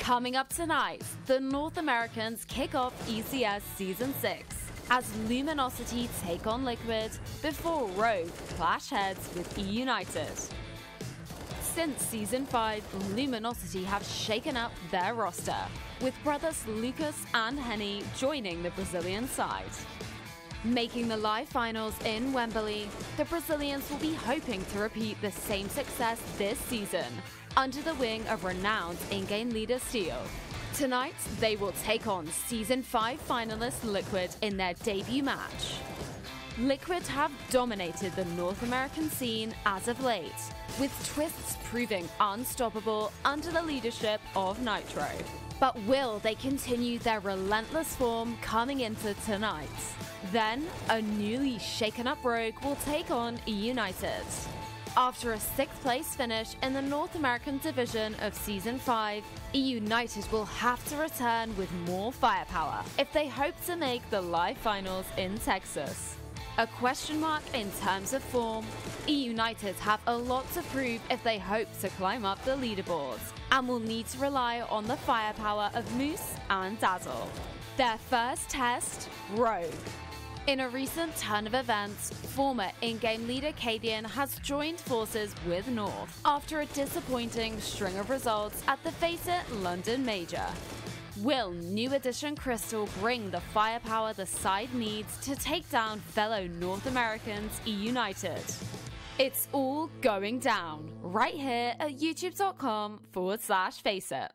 Coming up tonight, the North Americans kick off ECS Season 6 as Luminosity take on Liquid before Rogue clash heads with E United. Since Season 5, Luminosity have shaken up their roster, with brothers Lucas and Henny joining the Brazilian side. Making the live finals in Wembley, the Brazilians will be hoping to repeat the same success this season, under the wing of renowned in-game leader Steel. Tonight, they will take on Season 5 finalist Liquid in their debut match. Liquid have dominated the North American scene as of late, with Twists proving unstoppable under the leadership of Nitro. But will they continue their relentless form coming into tonight? Then, a newly shaken up Rogue will take on E United. After a 6th place finish in the North American division of Season 5, E United will have to return with more firepower if they hope to make the live finals in Texas. A question mark in terms of form, E United have a lot to prove if they hope to climb up the leaderboards, and will need to rely on the firepower of Moose and Dazzle. Their first test, Rogue. In a recent turn of events, former in-game leader Cadian has joined forces with North after a disappointing string of results at the FACEIT London Major. Will new addition Crystal bring the firepower the side needs to take down fellow North Americans E United? It's all going down right here at youtube.com/FACEIT.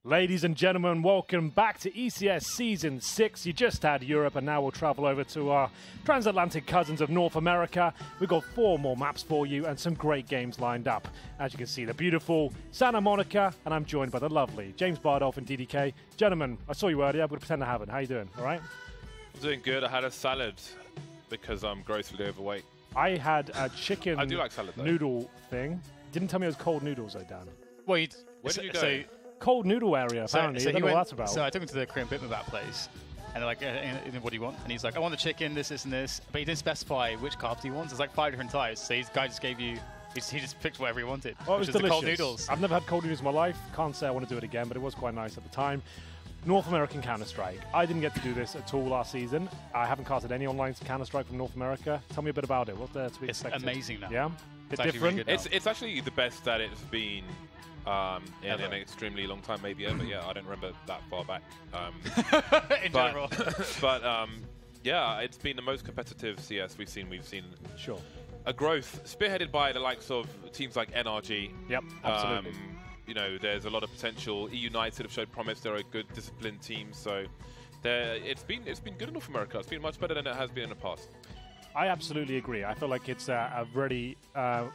Ladies and gentlemen, welcome back to ECS Season 6. You just had Europe, and now we'll travel over to our transatlantic cousins of North America. We've got 4 more maps for you and some great games lined up. As you can see, the beautiful Santa Monica, and I'm joined by the lovely James Bardolph and DDK. Gentlemen, I saw you earlier. I'm going to pretend I haven't. How you doing? All right? I'm doing good. I had a salad because I'm grossly overweight. I had a chicken I do like salad, though. Noodle thing. Didn't tell me it was cold noodles, though, Dan. Well, Where did you go? Cold noodle area, apparently. I don't know what that's about. So I took him to the Korean bibimbap place, and they're like, what do you want? And he's like, I want the chicken, this, and this. But he didn't specify which carbs he wants. There's like 5 different types. So this guy just gave you, he just picked whatever he wanted. Oh, it was delicious. The cold noodles. I've never had cold noodles in my life. Can't say I want to do it again, but it was quite nice at the time. North American Counter-Strike. I didn't get to do this at all last season. I haven't casted any online Counter-Strike from North America. Tell me a bit about it. What's there to be expected? It's amazing now. Yeah? It's different? Really good It's actually the best that it's been in an extremely long time, maybe ever. Yeah, I don't remember that far back. In general. But yeah, it's been the most competitive CS we've seen. We've seen a growth spearheaded by the likes of teams like NRG. Yep, absolutely. You know, there's a lot of potential. E United have showed promise. They're a good, disciplined team. So it's been good in North America. It's been much better than it has been in the past. I absolutely agree. I feel like it's a really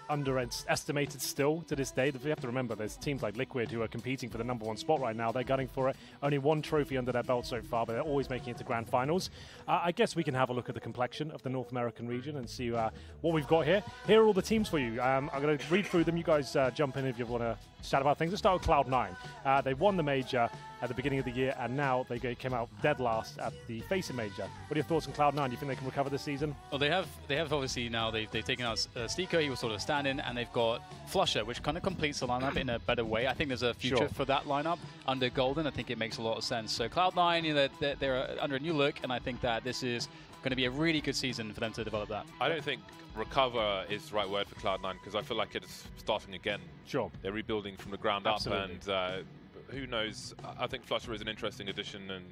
underestimated still to this day. We have to remember there's teams like Liquid who are competing for the #1 spot right now. They're gunning for it. Only 1 trophy under their belt so far, but they're always making it to grand finals. I guess we can have a look at the complexion of the North American region and see what we've got here. Here are all the teams for you. I'm going to read through them. You guys jump in if you want to chat about things. Let's start with Cloud9. They won the major at the beginning of the year, and now they came out dead last at the FACEIT major. What are your thoughts on Cloud9? Do you think they can recover this season? Well, they have obviously now they've taken out Stiko. He was sort of standing, and they've got Flusher, which kind of completes the lineup in a better way. I think there's a future for that lineup under Golden. I think it makes a lot of sense. So Cloud9, you know, they're under a new look, and I think that this is going to be a really good season for them to develop that. I don't think recover is the right word for Cloud9 because I feel like it's starting again. Sure. They're rebuilding from the ground Absolutely. up, and who knows? I think Flusher is an interesting addition, and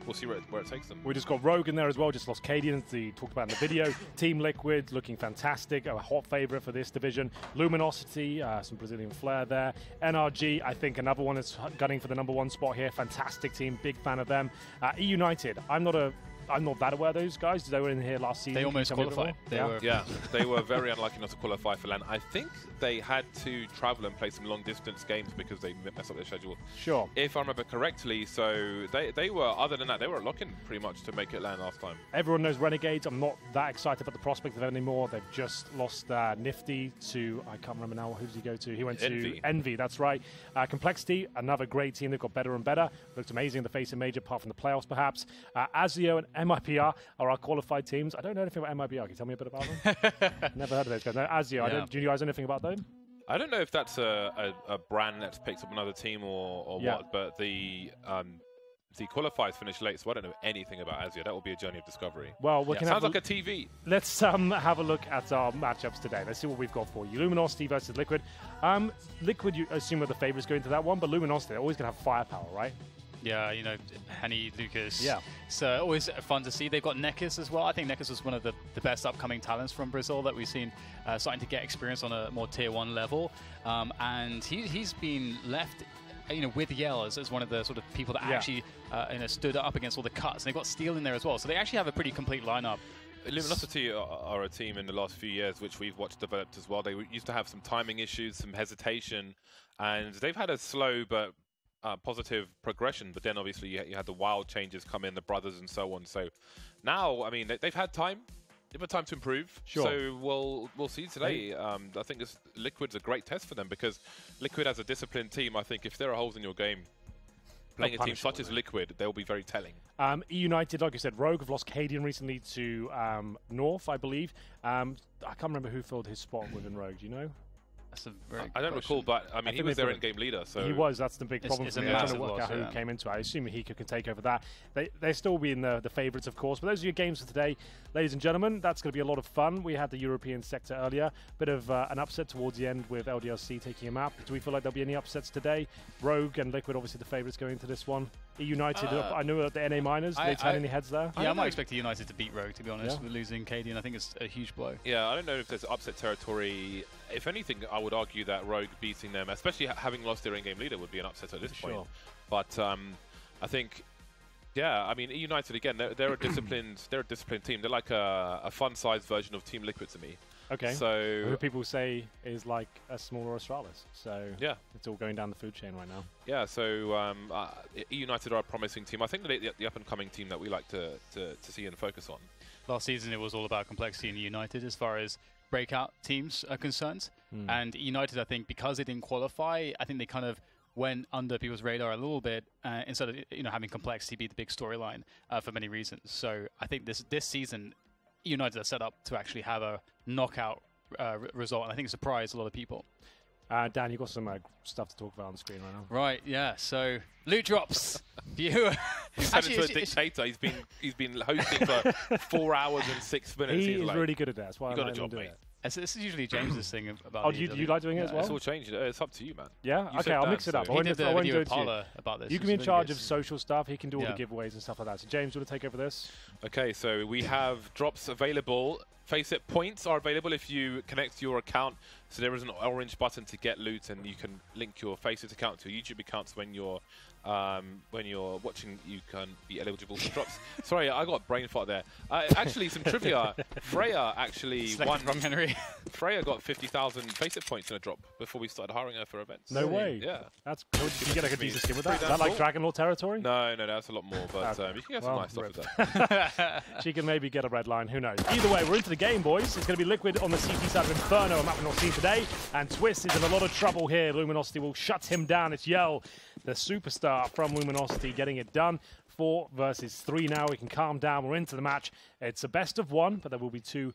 we'll see where it takes them. We just got Rogue in there as well, just lost Cadian, we talked about in the video. Team Liquid looking fantastic, a hot favourite for this division. Luminosity, some Brazilian flair there. NRG, I think another one that's gunning for the #1 spot here. Fantastic team, big fan of them. E United, I'm not a I'm not that aware of those guys. They were in here last season. They almost qualified. They were very unlucky not to qualify for LAN. I think they had to travel and play some long-distance games because they messed up their schedule. Sure. If I remember correctly, so they were, other than that, they were locking pretty much to make it LAN last time. Everyone knows Renegades. I'm not that excited about the prospect of them anymore. They've just lost Nifty to, I can't remember now, who did he go to? He went to Envy, that's right. Complexity, another great team. They've got better and better. Looked amazing in the FACEIT Major, apart from the playoffs, perhaps. Azio and MIPR are our qualified teams. I don't know anything about MIPR. Can you tell me a bit about them? Never heard of those guys. No, Azio, do you guys know anything about them? I don't know if that's a brand that's picked up another team or what, but the qualifiers finished late, so I don't know anything about Azio. That will be a journey of discovery. Well, we can sounds like a TV. Let's have a look at our matchups today. Let's see what we've got for you. Luminosity versus Liquid. Liquid, you assume, are the favourites going to that one, but Luminosity, they're always going to have firepower, right? Yeah, you know, Henny, Lucas. Yeah. So always fun to see. They've got Nekis as well. I think Nekis was one of the best upcoming talents from Brazil that we've seen starting to get experience on a more tier 1 level. And he's been left, you know, with Yell as one of the sort of people that actually stood up against all the cuts. And they've got Steel in there as well. So they actually have a pretty complete lineup. Luminosity are a team in the last few years which we've watched developed as well. They used to have some timing issues, some hesitation, and they've had a slow but positive progression, but then obviously you had the wild changes come in, the brothers and so on. So now, I mean, they've had time. They've had time to improve. Sure. So we'll see today. I think Liquid's a great test for them because Liquid as a disciplined team, I think if there are holes in your game, playing a team such as Liquid, they'll be very telling. United, like I said, Rogue have lost Cadian recently to North, I believe. I can't remember who filled his spot within Rogue. Do you know? I don't recall, but I mean, he was their in-game leader. So he was. That's the big problem. It's a trying to massive work loss, out who came into it. I assume Hika can take over that. They're still being the favourites, of course. But those are your games for today, ladies and gentlemen. That's going to be a lot of fun. We had the European sector earlier. Bit of an upset towards the end with LDLC taking a map. Do we feel like there'll be any upsets today? Rogue and Liquid, obviously the favourites going into this one. United, I know that the NA minors, do they turn any heads there? Yeah, I might expect United to beat Rogue, to be honest, with losing Cadian. I think it's a huge blow. Yeah, I don't know if there's upset territory. If anything, I would argue that Rogue beating them, especially having lost their in-game leader, would be an upset at this point. But I think, yeah, I mean, United again, they're a disciplined, team. They're like a fun-sized version of Team Liquid to me. Okay. So who people say is like a smaller Astralis. So yeah, it's all going down the food chain right now. Yeah. So United are a promising team. I think they're the up-and-coming team that we like to see and focus on. Last season, it was all about complexity in United as far as breakout teams are concerned. And United, I think, because they didn't qualify, I think they kind of went under people's radar a little bit instead of having complexity be the big storyline for many reasons. So I think this season, United are set up to actually have a knockout result, and I think it surprised a lot of people. Dan, you've got some stuff to talk about on the screen right now. Right, yeah. So loot drops. Viewer. He's turned into a dictator. He's been hosting for 4 hours and 6 minutes. He is really good at that. That's why you got a job, mate. This is usually James's thing about. Oh, do you like doing it as well? It's all changed. It's up to you, man. Yeah. Okay, I'll mix it up. He did the video parlor about this. You can be in charge of social stuff. He can do all the giveaways and stuff like that. So James, you want to take over this? Okay. So we have drops available. FACEIT points are available if you connect to your account. So there is an orange button to get loot, and you can link your FACEIT account to your YouTube accounts when you're watching. You can be eligible for drops. Sorry, I got brain fart there. Actually, some trivia. Freya actually won. From Henry. Freya got 50,000 FACEIT points in a drop before we started hiring her for events. No way. Yeah. That's cool. Did you get like a decent skin with that? Is that like Dragon Lord territory? No, that's a lot more. But you can get some nice stuff with that. She can maybe get a red line. Who knows? Either way, we're into the game, boys. It's going to be Liquid on the CT side of Inferno, a map we've not seen today. And Twist is in a lot of trouble here. Luminosity will shut him down. It's Yell, the superstar from Luminosity, getting it done. 4 versus 3 now. We can calm down. We're into the match. It's a best of 1, but there will be 2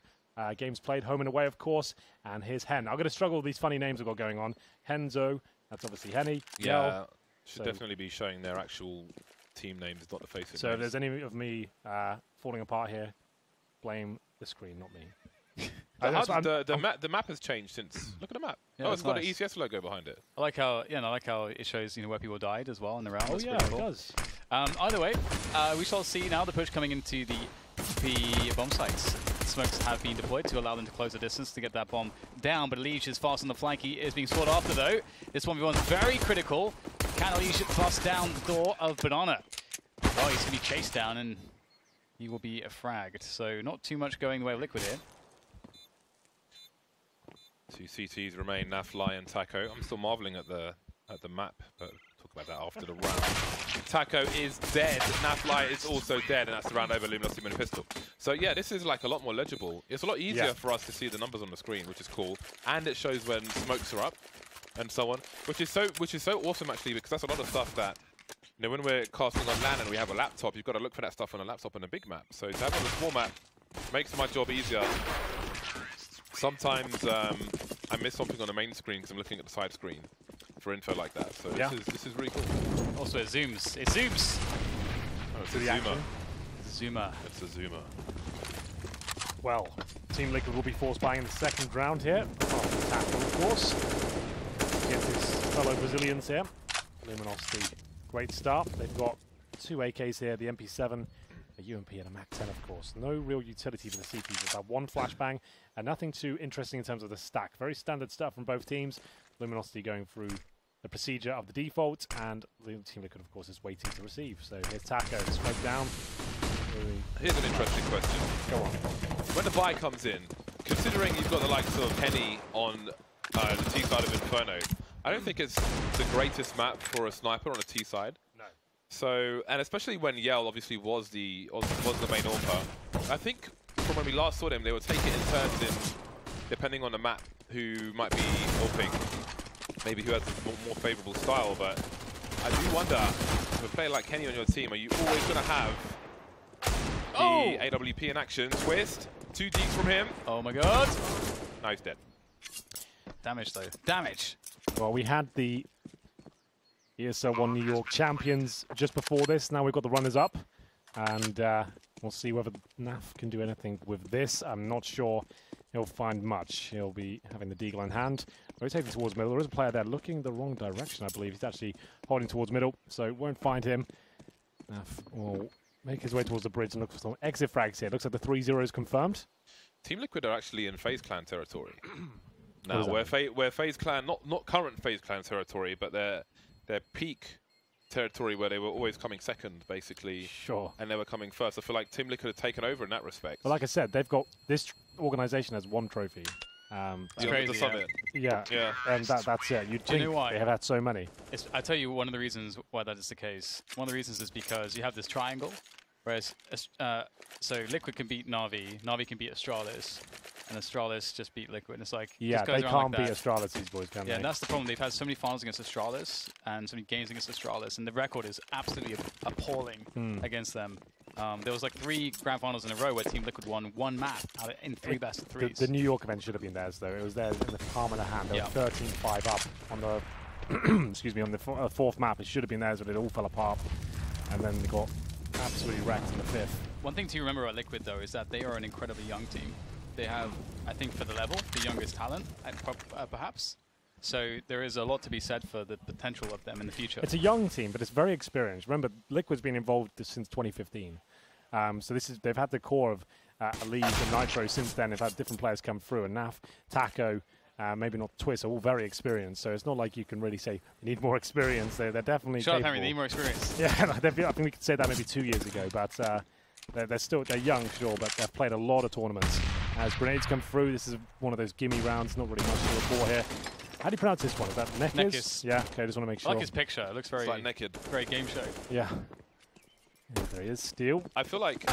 games played, home and away, of course. And here's Hen. I'm going to struggle with these funny names we've got going on. Henzo, that's obviously Henny. Yeah, Yell. Should definitely be showing their actual team names, not the FACEIT So names. if there's any of me falling apart here, blame the screen, not me. The map has changed since. Look at the map. Yeah, it's got an ECS logo behind it. I like how it shows where people died as well in the round. Oh, That's yeah, cool. it does. Either way, we shall see now the push coming into the bomb sites. Smokes have been deployed to allow them to close the distance to get that bomb down, but Liege is fast on the flank. He is being sought after though. This 1v1 is very critical. Can Liege bust down the door of Banana? Oh, he's going to be chased down, and he will be fragged. So not too much going the way of Liquid here. 2 CTs remain, Nafly and Taco. I'm still marveling at the map, but we'll talk about that after the round. Taco is dead, Nafly is also dead, and that's the round over Luminosity Mini Pistol. So yeah, this is like a lot more legible. It's a lot easier for us to see the numbers on the screen, which is cool, and it shows when smokes are up and so on, which is so awesome actually, because that's a lot of stuff that, you know, when we're casting on LAN and we have a laptop, you've got to look for that stuff on a laptop on a big map. So to have it on a small map makes my job easier. Sometimes I miss something on the main screen because I'm looking at the side screen for info like that. So this is really cool. Also, it zooms. It zooms. Oh, it's a zoomer. Zoomer. It's a zoomer. Well, Team Liquid will be force buying in the second round here. After Taco, of course. Against his fellow Brazilians here. Luminosity, great start. They've got 2 AKs here, the MP7, a UMP and a MAC-10, of course. No real utility for the CPs. There's that one flashbang and nothing too interesting in terms of the stack. Very standard stuff from both teams. Luminosity going through the procedure of the default, and the Team Liquid, of course, is waiting to receive. So here's Taco, smoke down. Here's an interesting question. Go on. When the buy comes in, considering you've got the likes of Penny on the T side of Inferno, I don't think it's the greatest map for a sniper on a T side. No. So, and especially when Yell obviously was the main AWPer, I think from when we last saw them, they would take it in turns in, depending on the map, who might be AWPing, maybe who has a more favourable style. But I do wonder, with a player like Kenny on your team, are you always going to have the AWP in action? Twist, 2 deeks from him. Oh my god. No, he's dead. Damage though. Damage. Well, we had the ESL 1 New York champions just before this. Now we've got the runners-up, and we'll see whether NAF can do anything with this. I'm not sure he'll find much. He'll be having the deagle in hand, rotating towards middle. There is a player there looking the wrong direction, I believe. He's actually holding towards middle, so won't find him. NAF will make his way towards the bridge and look for some exit frags here. Looks like the 3-0 is confirmed. Team Liquid are actually in FaZe Clan territory. Now, where FaZe Clan, not current FaZe Clan territory, but their peak territory where they were always coming second, basically. Sure. And they were coming first. I feel like Team Liquid have taken over in that respect. But like I said, they've got, this organization has 1 trophy. That's crazy, the summit. Yeah. And that's it. You'd think they have had so many. I tell you one of the reasons why that is the case. One of the reasons is because you have this triangle, whereas so Liquid can beat Na'Vi, Na'Vi can beat Astralis, and Astralis just beat Liquid. And it's like, yeah, they can't beat Astralis, these boys, can they? Yeah, and that's the problem. They've had so many finals against Astralis and so many games against Astralis, and the record is absolutely appalling against them. There was like 3 grand finals in a row where Team Liquid won 1 map in 3 best of 3s. The New York event should have been theirs, though. It was theirs in the palm of the hand. They were 13-5 up on the excuse me, on the 4th map. It should have been theirs, but it all fell apart, and then they got absolutely wrecked in the 5th. One thing to remember about Liquid, though, is that they are an incredibly young team. They have, I think, for the level, the youngest talent, perhaps. So there is a lot to be said for the potential of them in the future. It's a young team, but it's very experienced. Remember, Liquid's been involved since 2015. So they've had the core of Elise and Nitro since then. They've had different players come through, and NAF, Taco, maybe not Twist, are all very experienced. So it's not like you can really say they need more experience. They're definitely Shut capable. up, Henry, they need more experience. Yeah, I think we could say that maybe 2 years ago, but they're young, sure, but they've played a lot of tournaments. As grenades come through, this is one of those gimme rounds. Not really much to report here. How do you pronounce this one? Is that Nekis? Yeah, okay, I just want to make sure. I like his picture. It looks very like naked. Great game show. Yeah. There he is, Steel. I feel like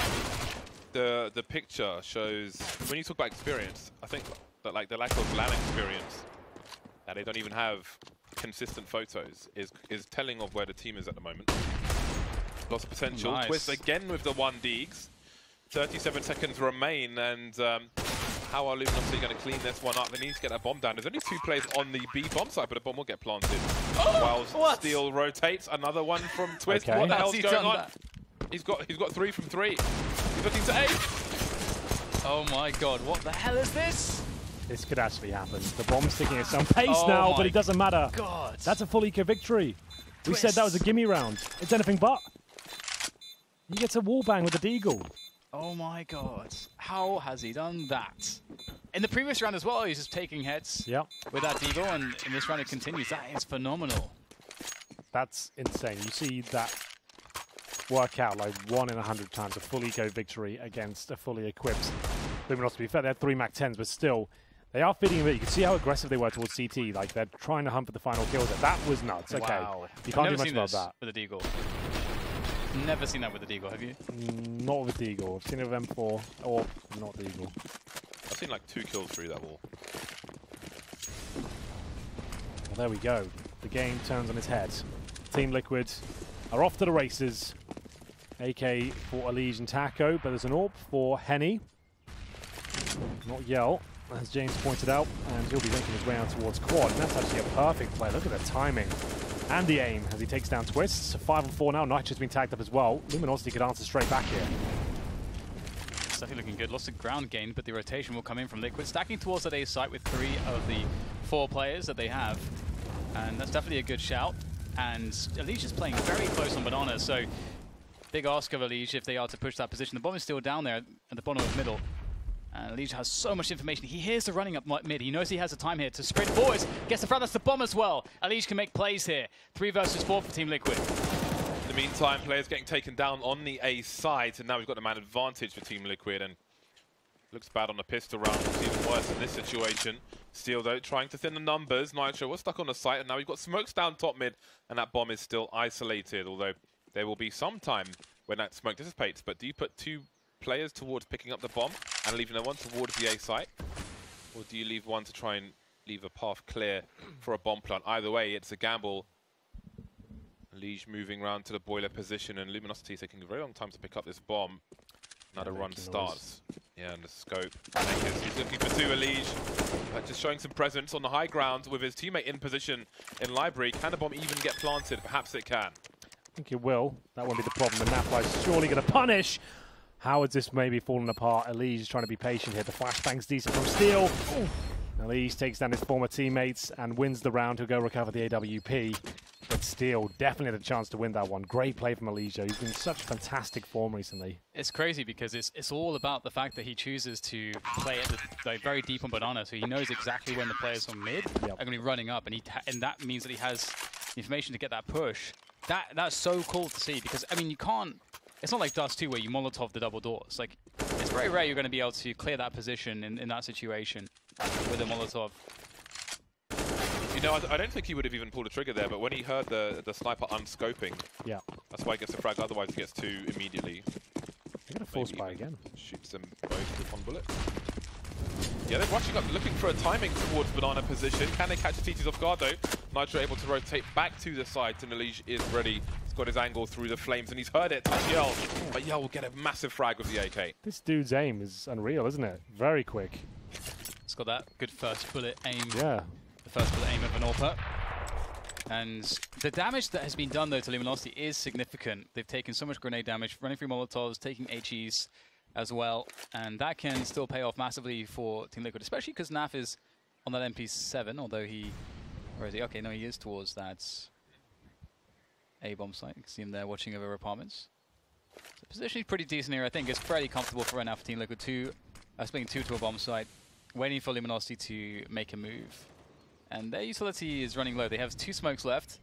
the picture shows, when you talk about experience, I think that like the lack of LAN experience, that they don't even have consistent photos, is telling of where the team is at the moment. Lots of potential. Nice. Twist again with the 1 deeks. 37 seconds remain, and how are Luminosity going to clean this one up? They need to get that bomb down. There's only 2 players on the B bomb site, but a bomb will get planted. While Steel rotates. Another one from Twist. Okay. What the hell's going on? He's got 3 from 3. He's looking to 8. Oh my god, what the hell is this? This could actually happen. The bomb's ticking at some pace now, but it doesn't matter. God. That's a full eco victory. We said that was a gimme round. It's anything but. He gets a wallbang with the deagle. Oh my god. How has he done that? In the previous round as well, he's just taking heads with that deagle, and in this round it continues. That is phenomenal. That's insane. You see that work out like 1 in 100 times a full eco victory against a fully equipped Luminosity. To be fair, they had 3 Mach 10s, but still, they are feeding a bit. You can see how aggressive they were towards CT. Like, they're trying to hunt for the final kills. That was nuts. Okay. Wow. You can't do much about that. With a Deagle. Never seen that with a Deagle, have you? Not with Deagle. I've seen it with M4, or not Deagle. I've seen like 2 kills through that wall. Well, there we go. The game turns on its head. Team Liquid are off to the races. AK for Elige and Taco, but there's an AWP for Henny. Not Yell, as James pointed out, and he'll be making his way out towards Quad. And that's actually a perfect play. Look at the timing and the aim as he takes down Twists. 5 on 4 now. Nitro's been tagged up as well. Luminosity could answer straight back here. It's definitely looking good. Lost of ground gain, but the rotation will come in from Liquid. Stacking towards that A site with 3 of the 4 players that they have. And that's definitely a good shout. And Elige is playing very close on Banana, so big ask of Elige if they are to push that position. The bomb is still down there at the bottom of the middle. And Elige has so much information. He hears the running up mid. He knows he has the time here to sprint forwards. Gets the front. That's the bomb as well. Elige can make plays here. 3 versus 4 for Team Liquid. In the meantime, players getting taken down on the A site, and now we've got the man advantage for Team Liquid. And looks bad on the pistol round. It's even worse in this situation. Steel, though, trying to thin the numbers. Nitro was stuck on the site, and now we've got smokes down top mid, and that bomb is still isolated. Although there will be some time when that smoke dissipates. But do you put 2 players towards picking up the bomb and leaving the one towards the A site? Or do you leave one to try and leave a path clear for a bomb plant? Either way, it's a gamble. Elige moving around to the boiler position, and Luminosity is taking a very long time to pick up this bomb. Now the run starts. Yeah, and the scope. He's looking for 2 Elige. Just showing some presence on the high ground with his teammate in position in library. Can the bomb even get planted? Perhaps it can. I think it will. That won't be the problem. The Napa is surely going to punish. Howard's this maybe falling apart. Elige is trying to be patient here. The flashbang's decent from Steel. Elige takes down his former teammates and wins the round. He'll go recover the AWP. But Steel definitely had a chance to win that one. Great play from Elige. He's been in such fantastic form recently. It's crazy because it's all about the fact that he chooses to play it like very deep on Banana, so he knows exactly when the players on mid are going to be running up, and that means that he has information to get that push. That's so cool to see because, I mean, you can't... It's not like Dust 2 where you Molotov the double doors. Like, it's very rare you're going to be able to clear that position in that situation with a Molotov. You know, I don't think he would have even pulled the trigger there, but when he heard the sniper unscoping, that's why he gets the frag, otherwise he gets 2 immediately. They're going to force buy again. Shoots them both with 1 bullet. Yeah, they're rushing up, looking for a timing towards Banana position. Can they catch the TTs off guard though? Nitro able to rotate back to the side, and Elige is ready. He's got his angle through the flames, and he's heard it. Touch Yell, but Yell will get a massive frag with the AK. This dude's aim is unreal, isn't it? Very quick. It's got that good first bullet aim. Yeah. The first bullet aim of an AWP. And the damage that has been done, though, to Luminosity is significant. They've taken so much grenade damage, running through Molotovs, taking HEs as well. And that can still pay off massively for Team Liquid, especially because Naf is on that MP7, although he... Where is he? Okay, no, he is towards that A-bomb site. You can see him there watching over apartments. So the position is pretty decent here. I think it's fairly comfortable for right now for Team Liquid. Splitting 2 to a bomb site, waiting for Luminosity to make a move. And their utility is running low. They have 2 smokes left.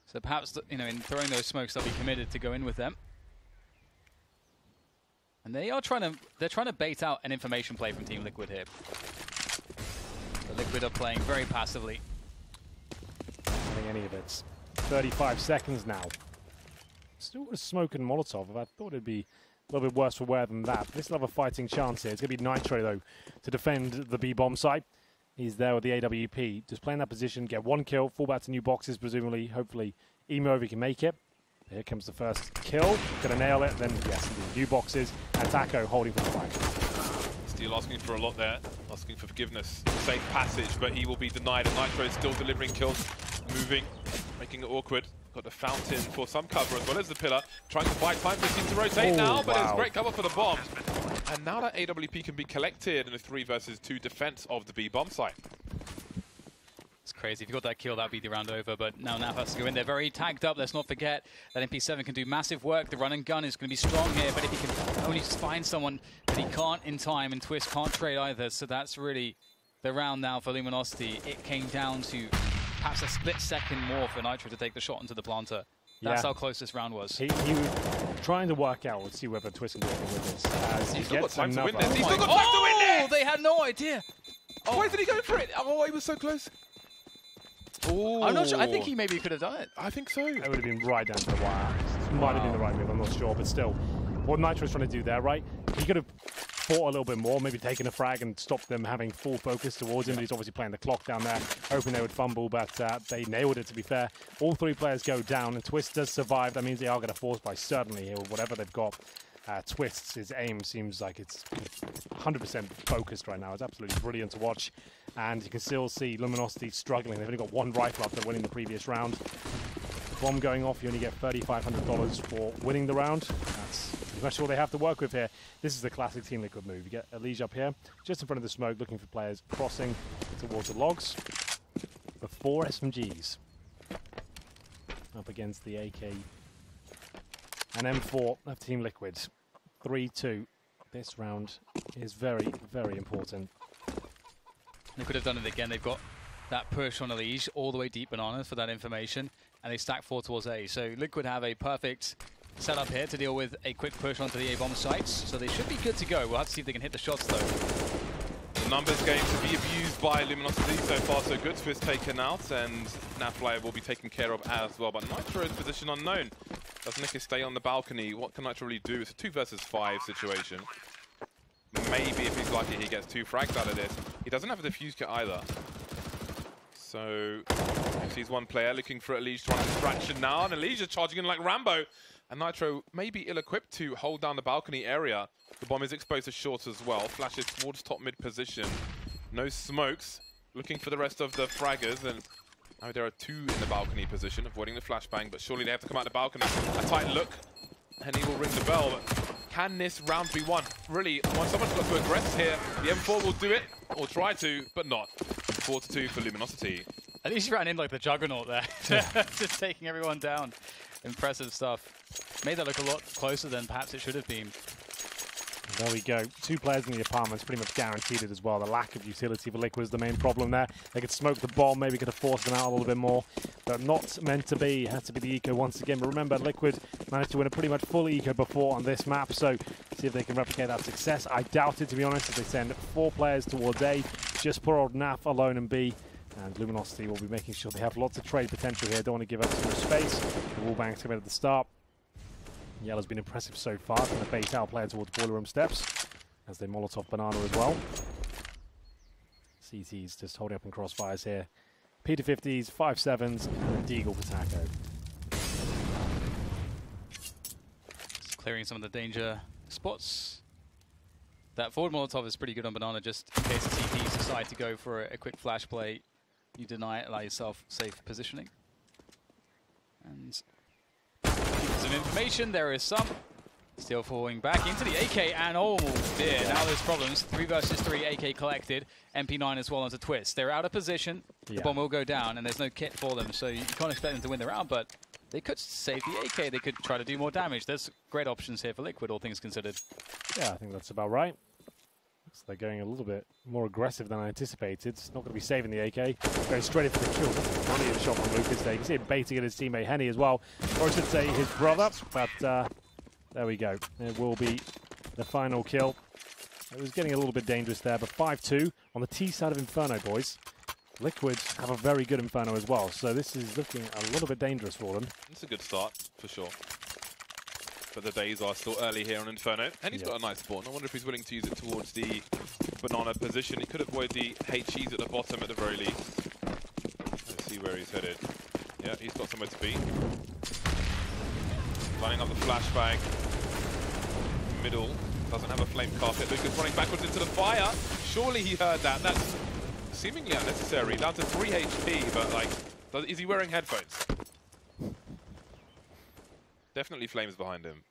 So perhaps, you know, in throwing those smokes, they'll be committed to go in with them. And they're trying to bait out an information play from Team Liquid here. The Liquid are playing very passively. Not having any of it. 35 seconds now. Still with smoke and Molotov. I thought it'd be a little bit worse for wear than that. This will have a fighting chance here. It's going to be Nitro, though, to defend the B-bomb site. He's there with the AWP. Just playing that position, get 1 kill, fall back to new boxes, presumably. Hopefully, Emo, if he can make it. Here comes the first kill. Gonna nail it. Then, yes, new boxes. And Taco holding for the flag. Steel asking for a lot there. Asking for forgiveness. Safe passage, but he will be denied. And Nitro is still delivering kills. Moving, making it awkward. Got the fountain for some cover as well as the pillar. Trying to buy time. They seem to rotate now, but it's great cover for the bomb. And now that AWP can be collected in a 3 versus 2 defense of the B-bomb site. It's crazy. If you got that kill, that'd be the round over. But now Naf has to go in there. Very tagged up. Let's not forget that MP7 can do massive work. The run and gun is going to be strong here. But if he can only find someone, but he can't in time, and Twist can't trade either. So that's really the round now for Luminosity. It came down to perhaps a split second more for Nitro to take the shot into the planter. That's how close this round was. He was trying to work out, let's see whether Twist can get him with this. As He's still got time to win another. this. He's still got time to win this! They had no idea. Oh, why did he go for it? Oh, he was so close. Oh, I'm not sure. I think he maybe could have done it. I think so. It would have been right down to the wire. Might have been the right move, I'm not sure, but still. What Nitro's trying to do there, right? He could have fought a little bit more, maybe taken a frag and stopped them having full focus towards him. He's obviously playing the clock down there, hoping they would fumble, but they nailed it, to be fair. All three players go down, and Twist does survive. That means they are going to force by certainly here with whatever they've got. Twist's, his aim seems like it's 100% focused right now. It's absolutely brilliant to watch. And you can still see Luminosity struggling. They've only got one rifle after winning the previous round. Bomb going off, you only get $3,500 for winning the round. That's pretty much all they have to work with here. This is the classic Team Liquid move. You get Elige up here, just in front of the smoke, looking for players crossing towards the logs. The 4 SMGs up against the AK and M4 of Team Liquid. 3-2. This round is very, very important. They could have done it again. They've got that push on Elige all the way deep Banana for that information, and they stack 4 towards A. So Liquid have a perfect setup here to deal with a quick push onto the A-bomb sites, so they should be good to go. We'll have to see if they can hit the shots, though. The numbers game to be abused by Luminosity. So far, so good. Twist taken out, and Nafly will be taken care of as well. But Nitro's position unknown. Does Nicky stay on the balcony? What can Nitro really do? It's a 2 versus 5 situation. Maybe if he's lucky, he gets 2 frags out of this. He doesn't have a defuse kit either. So, he sees one player looking for Elige to run a distraction now, and Elige is charging in like Rambo. And Nitro may be ill-equipped to hold down the balcony area. The bomb is exposed to short as well. Flashes towards top mid position. No smokes. Looking for the rest of the fraggers, and now there are 2 in the balcony position, avoiding the flashbang, but surely they have to come out the balcony. A tight look, and he will ring the bell. But can this round be won? Really, once someone's got to aggress here, the M4 will do it, or try to, but not. 4-2 for Luminosity. At least he ran in like the juggernaut there, just taking everyone down. Impressive stuff. Made that look a lot closer than perhaps it should have been. There we go. 2 players in the apartments, pretty much guaranteed it as well. The lack of utility for Liquid is the main problem there. They could smoke the bomb, maybe could have forced them out a little bit more, but not meant to be. Has to be the eco once again. But remember, Liquid managed to win a pretty much full eco before on this map, so see if they can replicate that success. I doubt it, to be honest, if they send 4 players towards A, just poor old Naf alone in B. And Luminosity will be making sure they have lots of trade potential here. Don't want to give up too much space. The wall banks come in at the start. Yellow's been impressive so far. Going to bait out player towards boiler room steps as they Molotov Banana as well. CT's just holding up in crossfires here. P250s, 5.7s, and a Deagle for Taco. Just clearing some of the danger spots. That forward Molotov is pretty good on Banana, just in case the CTs decide to go for a quick flash play. You deny it, allow yourself safe positioning. And some information, there is some. Still falling back into the AK, and oh dear, now there's problems. 3 versus 3, AK collected. MP9 as well onto Twist. They're out of position, the bomb will go down, and there's no kit for them, so you can't expect them to win the round, but they could save the AK, they could try to do more damage. There's great options here for Liquid, all things considered. Yeah, I think that's about right. Looks like they're going a little bit more aggressive than I anticipated. It's not going to be saving the AK. Going straight in for the kill. That's a brilliant shot from Lucas there. You can see him baiting at his teammate Henny as well. Or I should say his brother. But there we go. It will be the final kill. It was getting a little bit dangerous there, but 5-2 on the T side of Inferno, boys. Liquid have a very good Inferno as well, so this is looking a little bit dangerous for them. It's a good start, for sure. But the days are still early here on Inferno. And he's got a nice spawn. I wonder if he's willing to use it towards the Banana position. He could avoid the HEs at the bottom at the very least. Let's see where he's headed. Yeah, he's got somewhere to be. Lining up the flashbang. Middle. Doesn't have a flame carpet. Lucas running backwards into the fire. Surely he heard that. That's seemingly unnecessary. Down to 3 HP, but like, is he wearing headphones? Definitely flames behind him.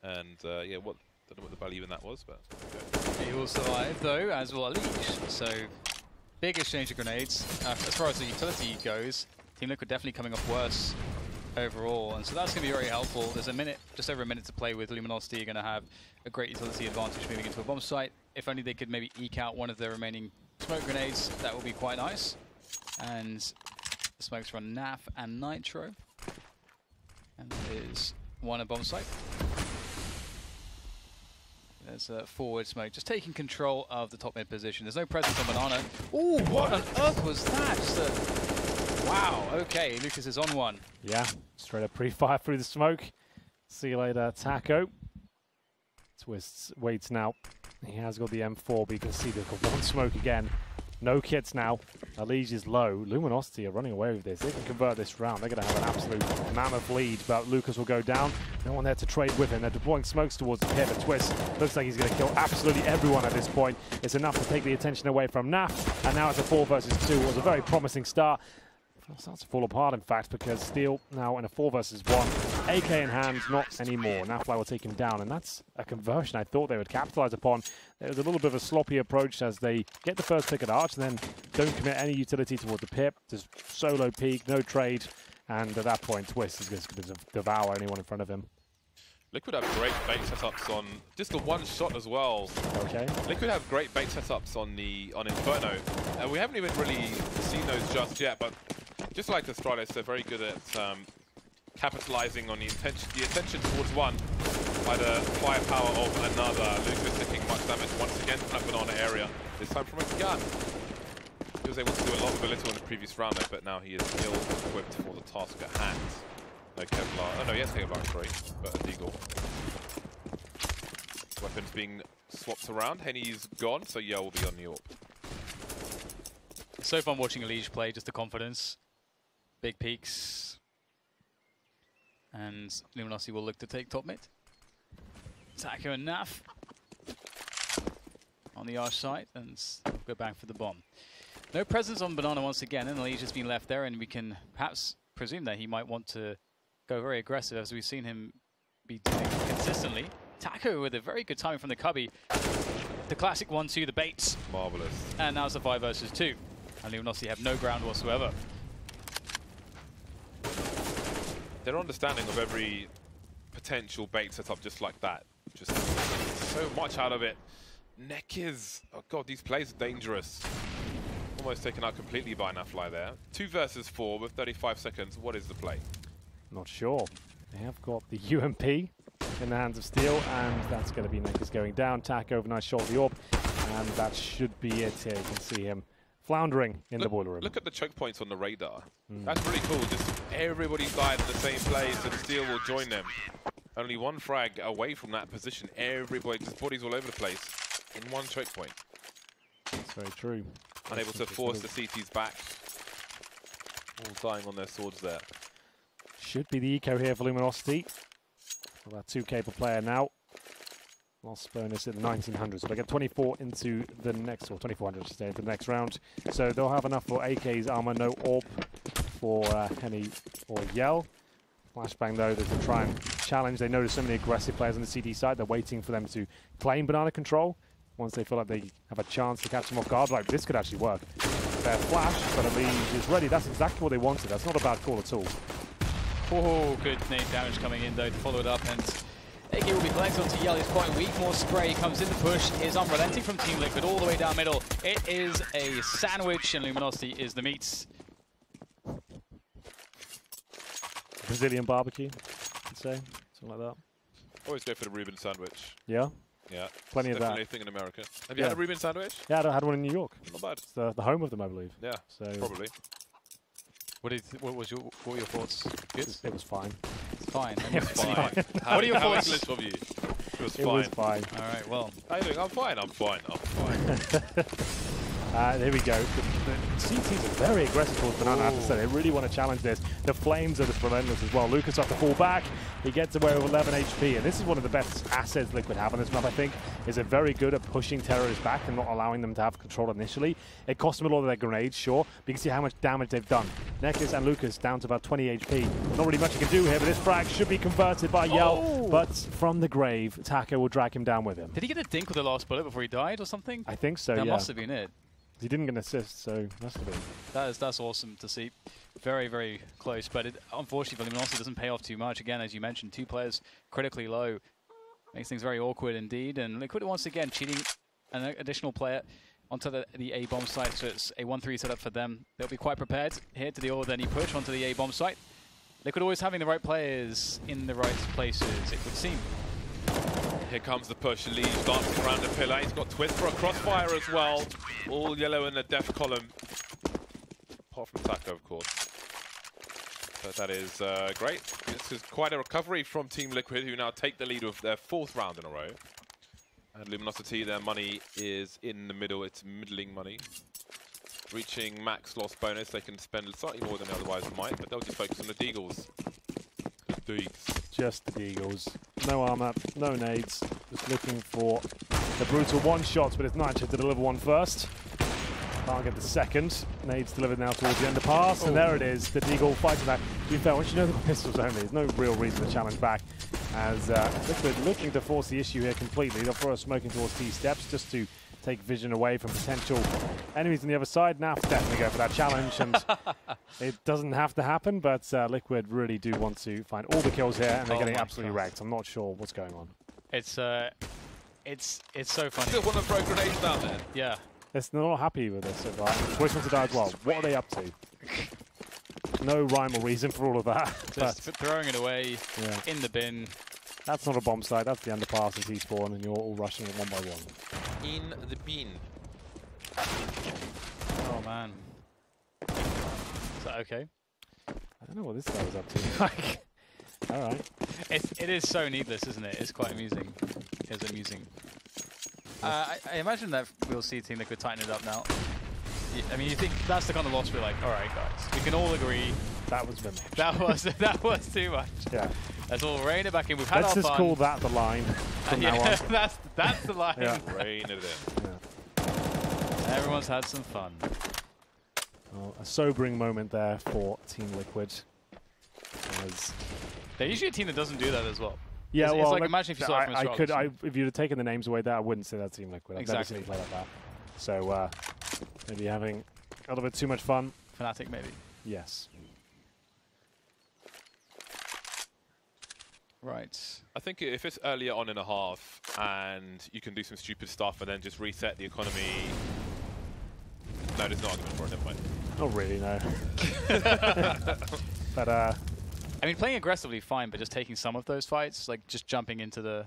And yeah, don't know what the value in that was, but okay. He will survive though, as will Elige. So big exchange of grenades. As far as the utility goes, Team Liquid definitely coming off worse overall, and so that's going to be very helpful. There's a minute, just over a minute to play with. Luminosity are going to have a great utility advantage moving into a bomb site. If only they could maybe eke out one of the remaining smoke grenades, that would be quite nice. And Smokes from Naf and Nitro. And there's one at bomb site. There's a forward smoke, just taking control of the top mid position. There's no presence on Banana. Ooh, what on earth was that? Just wow, okay, Lucas is on one. Yeah, straight up pre-fire through the smoke. See you later, Taco. Twists, waits now. He has got the M4, but you can see they've got one smoke again. No kits now. Elige is low. Luminosity are running away with this. They can convert this round. They're going to have an absolute mammoth lead, but Lucas will go down. No one there to trade with him. They're deploying smokes towards the pit. The Twist looks like he's going to kill absolutely everyone at this point. It's enough to take the attention away from Naf, and now it's a 4 versus 2. It was a very promising start. It starts to fall apart, in fact, because Steel now in a 4 versus 1. AK in hand, not anymore. Nafly will take him down, and that's a conversion I thought they would capitalize upon. There was a little bit of a sloppy approach as they get the first pick at Arch, and then don't commit any utility toward the pit. Just solo peek, no trade, and at that point, Twist is going to devour anyone in front of him. Liquid have great bait setups on just the one shot as well. Okay. Liquid have great bait setups on Inferno. We haven't even really seen those just yet, but just like the Striders, they're very good at capitalizing on the attention towards one by the firepower of another. Lucas taking much damage once again from that banana area. This time from a gun. He was able to do a lot with a little in the previous round, but now he is ill-equipped for the task at hand. No Kevlar. Oh no, he has Kevlar 3, but a Deagle. Weapons being swapped around. Henny's gone, so yeah, will be on the AWP. So fun watching Elige play, just the confidence. Big peaks. And Luminosity will look to take top mid. Taco and Naf on the Arch side, and go back for the bomb. No presence on Banana once again, and Elige has been left there, and we can perhaps presume that he might want to go very aggressive, as we've seen him be doing consistently. Taco with a very good timing from the cubby. The classic 1-2, the baits. Marvelous. And now it's a 5 versus 2. And Luminosity have no ground whatsoever. Their understanding of every potential bait setup just like that. Just so much out of it. Neck is... Oh god, these plays are dangerous. Almost taken out completely by Nafly there. 2 versus 4 with 35 seconds. What is the play? Not sure. They have got the UMP in the hands of Steel, and that's going to be Neckers going down. Tack over, nice shot of the AWP, and that should be it here. You can see him floundering in the boiler room. Look at the choke points on the radar. That's really cool. Just everybody's died in the same place, and Steel will join them. Only one frag away from that position. Everybody, just bodies all over the place in one choke point. That's very true. Unable to force the CTs back. All dying on their swords there. Should be the eco here for Luminosity. About 2k per player now. Loss bonus at the 1900, so they get 24 into the next, or 2400 to stay into the next round. So they'll have enough for AK's armor, no AWP for Henny or Yell. Flashbang though, they can try and challenge. They notice so many aggressive players on the CD side. They're waiting for them to claim banana control. Once they feel like they have a chance to catch them off guard, like this could actually work. Their flash, but Elige is ready. That's exactly what they wanted. That's not a bad call at all. Oh, good nade damage coming in though to follow it up, and AK will be collected onto Yell. He's quite weak. More spray comes in. The push is unrelenting from Team Liquid all the way down middle. It is a sandwich, and Luminosity is the meats. Brazilian barbecue, I'd say, something like that. Always go for the Reuben sandwich. Yeah? Yeah. Plenty of that. Definitely a thing in America. Have you had a Reuben sandwich? Yeah, I had one in New York. Not bad. It's the home of them, I believe. Yeah, so probably. What were your thoughts? Good? It was fine. It's fine. It was fine. What are your thoughts? English of you? It was fine. All right, well. How are you doing? I'm fine. I'm fine. There we go. The CTs are very aggressive towards Banana, I have to say. They really want to challenge this. The flames are just relentless as well. Lucas off the fall back. He gets away with 11 HP, and this is one of the best assets Liquid have on this map, I think. Is it very good at pushing terrorists back and not allowing them to have control initially. It cost them a lot of their grenades, sure, but you can see how much damage they've done. Neckers and Lucas down to about 20 HP. Not really much you can do here, but this frag should be converted by Yell. But from the grave, Taco will drag him down with him. Did he get a dink with the last bullet before he died or something? I think so, That must have been it. He didn't get an assist, so must have been. That's awesome to see. Very, very close, but it, unfortunately for Luminosity, doesn't pay off too much. Again, as you mentioned, 2 players critically low. Makes things very awkward indeed, and Liquid once again cheating an additional player. onto the A-bomb site, so it's a 1-3 setup for them. They'll be quite prepared here to deal with any push onto the A-bomb site. Liquid always having the right players in the right places, it would seem. Here comes the push. Lee dancing around the pillar. He's got Twist for a crossfire as well. All yellow in the death column. Apart from Taco, of course. But that is great. This is quite a recovery from Team Liquid, who now take the lead with their 4th round in a row. And Luminosity, their money is in the middle. It's middling money. Reaching max loss bonus, they can spend slightly more than they otherwise might, but they'll just focus on the Deagles. Just the Deagles. No armor, no nades. Just looking for the brutal one-shots, but it's not actually to deliver one first. Can't get the second. Nades delivered now towards the underpass, and there it is. The Deagle fighting back. To be fair, once you know the pistols only, there's no real reason to challenge back. As Liquid looking to force the issue here completely. They'll throw a smoking towards T-steps just to take vision away from potential enemies on the other side. NAF definitely go for that challenge, and it doesn't have to happen, but Liquid really do want to find all the kills here, and they're getting absolutely wrecked. I'm not sure what's going on. It's so funny. Still want to throw grenades down there. Yeah. They're not happy with this so far. Twist wants to die as well. What are they up to? No rhyme or reason for all of that. Just throwing it away in the bin. That's not a bomb site, that's the underpass and T-spawn, and you're all rushing it one by one. In the bin. Oh man. Is that okay? I don't know what this guy was up to. Alright. It is so needless, isn't it? It's quite amusing. It's amusing. I imagine that we'll see Team Liquid tighten it up now. I mean, you think that's the kind of loss we're like, alright guys, we can all agree. That was the match. That was too much. Yeah. Let's all rein it back in. We've had our fun. Let's just call that the line from now on. that's the line. Yeah. Rein it in. Yeah. Everyone's had some fun. Well, a sobering moment there for Team Liquid. They're usually a team that doesn't do that as well. Yeah, it's like imagine if you saw it from if you'd have taken the names away there, I wouldn't say that Team Liquid. I've never seen them play like that. So maybe having a little bit too much fun. Fnatic, maybe. Yes. Right. I think if it's earlier on in a half and you can do some stupid stuff and then just reset the economy. No, there's no argument for it, never mind. Not really, no. But I mean, playing aggressively fine, but just taking some of those fights, like just jumping into the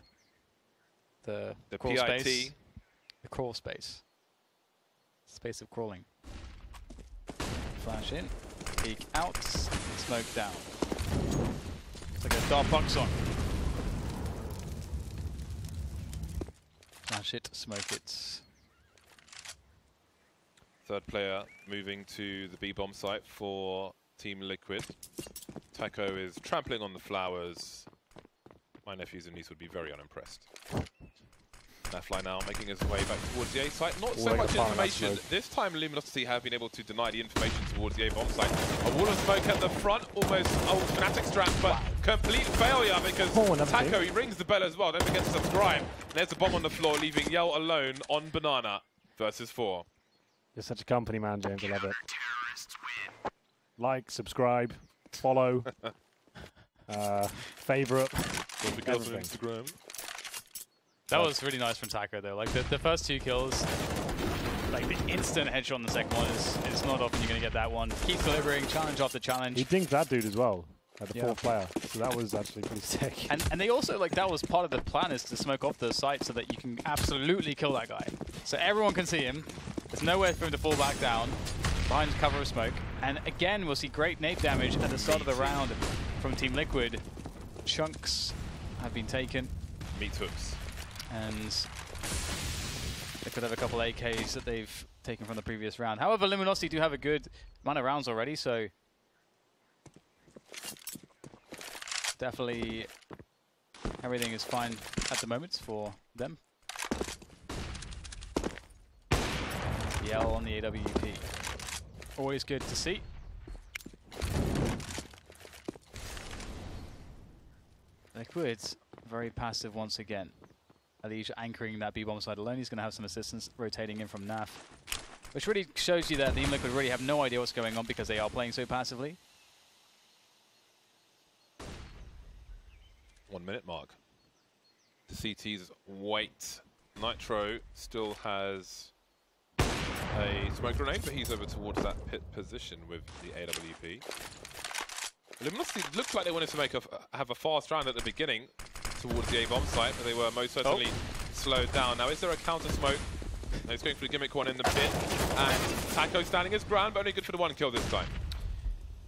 crawl PIT. space. The crawl space. Space of crawling. Flash in, peek out, smoke down. It's like a Daft Punk song. Flash it, smoke it. Third player moving to the B-bomb site for Team Liquid. Taco is trampling on the flowers. My nephews and niece would be very unimpressed. Nafly now making his way back towards the A site. Not so much information. This time Luminosity have been able to deny the information towards the A bomb site. A wall of smoke at the front, almost old Fnatic strap, but complete failure because Taco, he rings the bell as well. Don't forget to subscribe. And there's a bomb on the floor, leaving Yell alone on Banana versus 4. You're such a company man, James. I love it. Like, subscribe, follow, favorite. Don't forget on Instagram. That was really nice from Taco though. Like the first 2 kills, like the instant headshot on the second one is not often you're going to get that one. Keeps delivering challenge after challenge. He dinked that dude as well, the 4th player. So that was actually pretty sick. And they also, like, that was part of the plan, is to smoke off the site so that you can absolutely kill that guy. So everyone can see him. There's nowhere for him to fall back down behind cover of smoke. And again, we'll see great nade damage at the start of the round from Team Liquid. Chunks have been taken. Meat hooks. And they could have a couple AKs that they've taken from the previous round. However, Luminosity do have a good amount of rounds already, so definitely everything is fine at the moment for them. The L on the AWP. Always good to see. Liquid, very passive once again. Alicia anchoring that B-bomb side alone. He's going to have some assistance rotating in from NAF, which really shows you that Team Liquid really have no idea what's going on because they are playing so passively. 1 minute mark. The CT's wait. Nitro still has a smoke grenade, but he's over towards that pit position with the AWP. Luminosity looked like they wanted to have a fast round at the beginning towards the A-bomb site, but they were most certainly slowed down. Now, is there a counter smoke? No, he's going for the gimmick one in the pit, and Taco standing his ground, but only good for the one kill this time.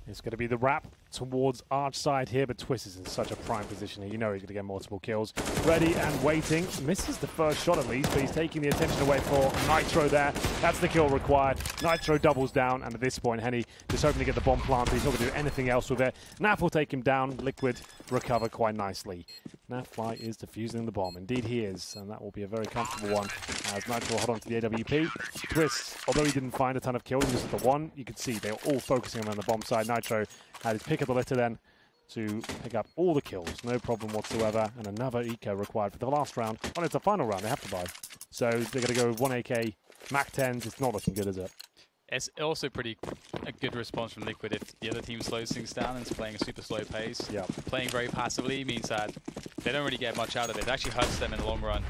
It's going to be the wrap towards Arch side here, but Twist is in such a prime position here. You know he's going to get multiple kills. Ready and waiting. Misses the first shot at least, but he's taking the attention away for Nitro there. That's the kill required. Nitro doubles down, and at this point, Henny just hoping to get the bomb planted. He's not going to do anything else with it. Naf will take him down. Liquid recover quite nicely. Nafly is defusing the bomb. Indeed he is, and that will be a very comfortable one as Nitro will hold on to the AWP. Twist, although he didn't find a ton of kills, just at the one, you could see they were all focusing on the bomb side. Nitro had his pick of the litter then to pick up all the kills, no problem whatsoever, and another eco required for the last round. Oh, it's the final round, they have to buy. So they're going to go with 1 AK, Mac 10s, it's not looking good, is it? It's also a good response from Liquid if the other team slows things down and is playing a super slow pace. Yeah. Playing very passively means that they don't really get much out of it. It actually hurts them in the long run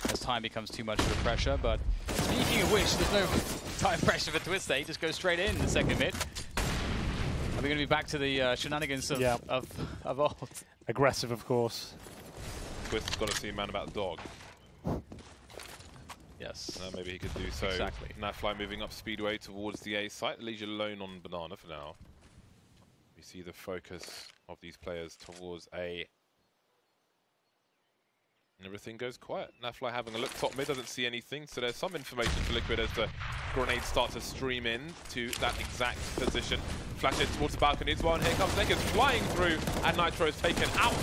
as time becomes too much of a pressure. But speaking of which, there's no time pressure for Twist. They just go straight in the second mid. Are we going to be back to the shenanigans of old? Aggressive, of course. Twist's got to see man about the dog. Yes. Maybe he could do so. Exactly. Nafly moving up Speedway towards the A site. Leaves you alone on Banana for now. We see the focus of these players towards A. And everything goes quiet. Nafly having a look top mid, doesn't see anything. So there's some information for Liquid as the grenades start to stream in to that exact position. Flash in towards the balcony as well. And here comes Lakers flying through. And Nitro is taken out.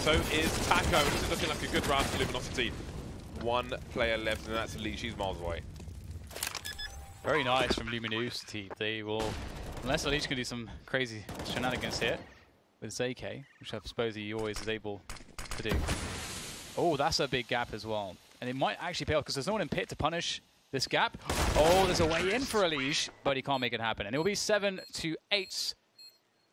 So is Taco. This is looking like a good round for Luminosity. One player left, and that's Lee. She's miles away. Very nice from Luminosity. They will, unless Leech can do some crazy shenanigans here with his AK, which I suppose he always is able to do. Oh, that's a big gap as well. And it might actually pay off because there's no one in pit to punish this gap. Oh, there's a way in for Elish, but he can't make it happen. And it will be 7-8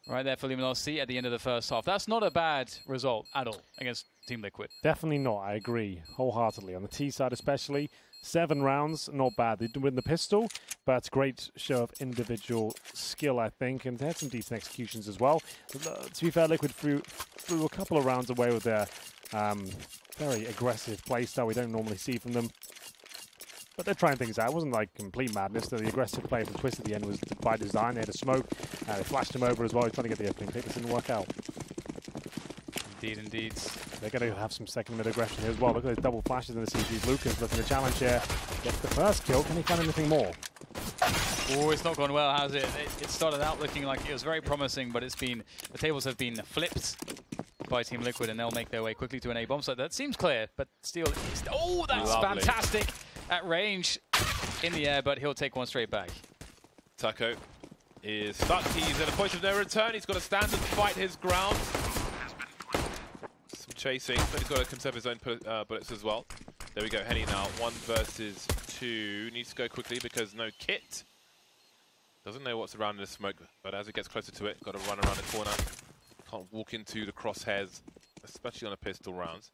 right there for Luminosity at the end of the first half. That's not a bad result at all against Team Liquid. Definitely not, I agree wholeheartedly. On the T side especially, 7 rounds, not bad. They didn't win the pistol, but great show of individual skill, I think, and they had some decent executions as well. To be fair, Liquid threw a couple of rounds away with their very aggressive playstyle we don't normally see from them. But they're trying things out. It wasn't like complete madness. The aggressive play from Twist at the end was by design. They had a smoke. They flashed him over as well. He's trying to get the opening pick. This didn't work out. Indeed. They're going to have some second mid aggression here as well. Look at those double flashes in the CGs. Lucas looking to challenge here. Gets the first kill. Can he find anything more? Oh, it's not gone well, has it? It started out looking like it was very promising, but the tables have been flipped by Team Liquid, and they'll make their way quickly to an A-bomb site. That seems clear, but still... Oh, that's lovely. Fantastic at range in the air, but he'll take one straight back. Taco is stuck. He's at a point of no return. He's got to stand and fight his ground. Some chasing, but he's got to conserve his own bullets as well. There we go, Henny now. 1 versus 2. Needs to go quickly because no kit. Doesn't know what's around in the smoke, but as it gets closer to it, got to run around the corner. Can't walk into the crosshairs, especially on a pistol rounds.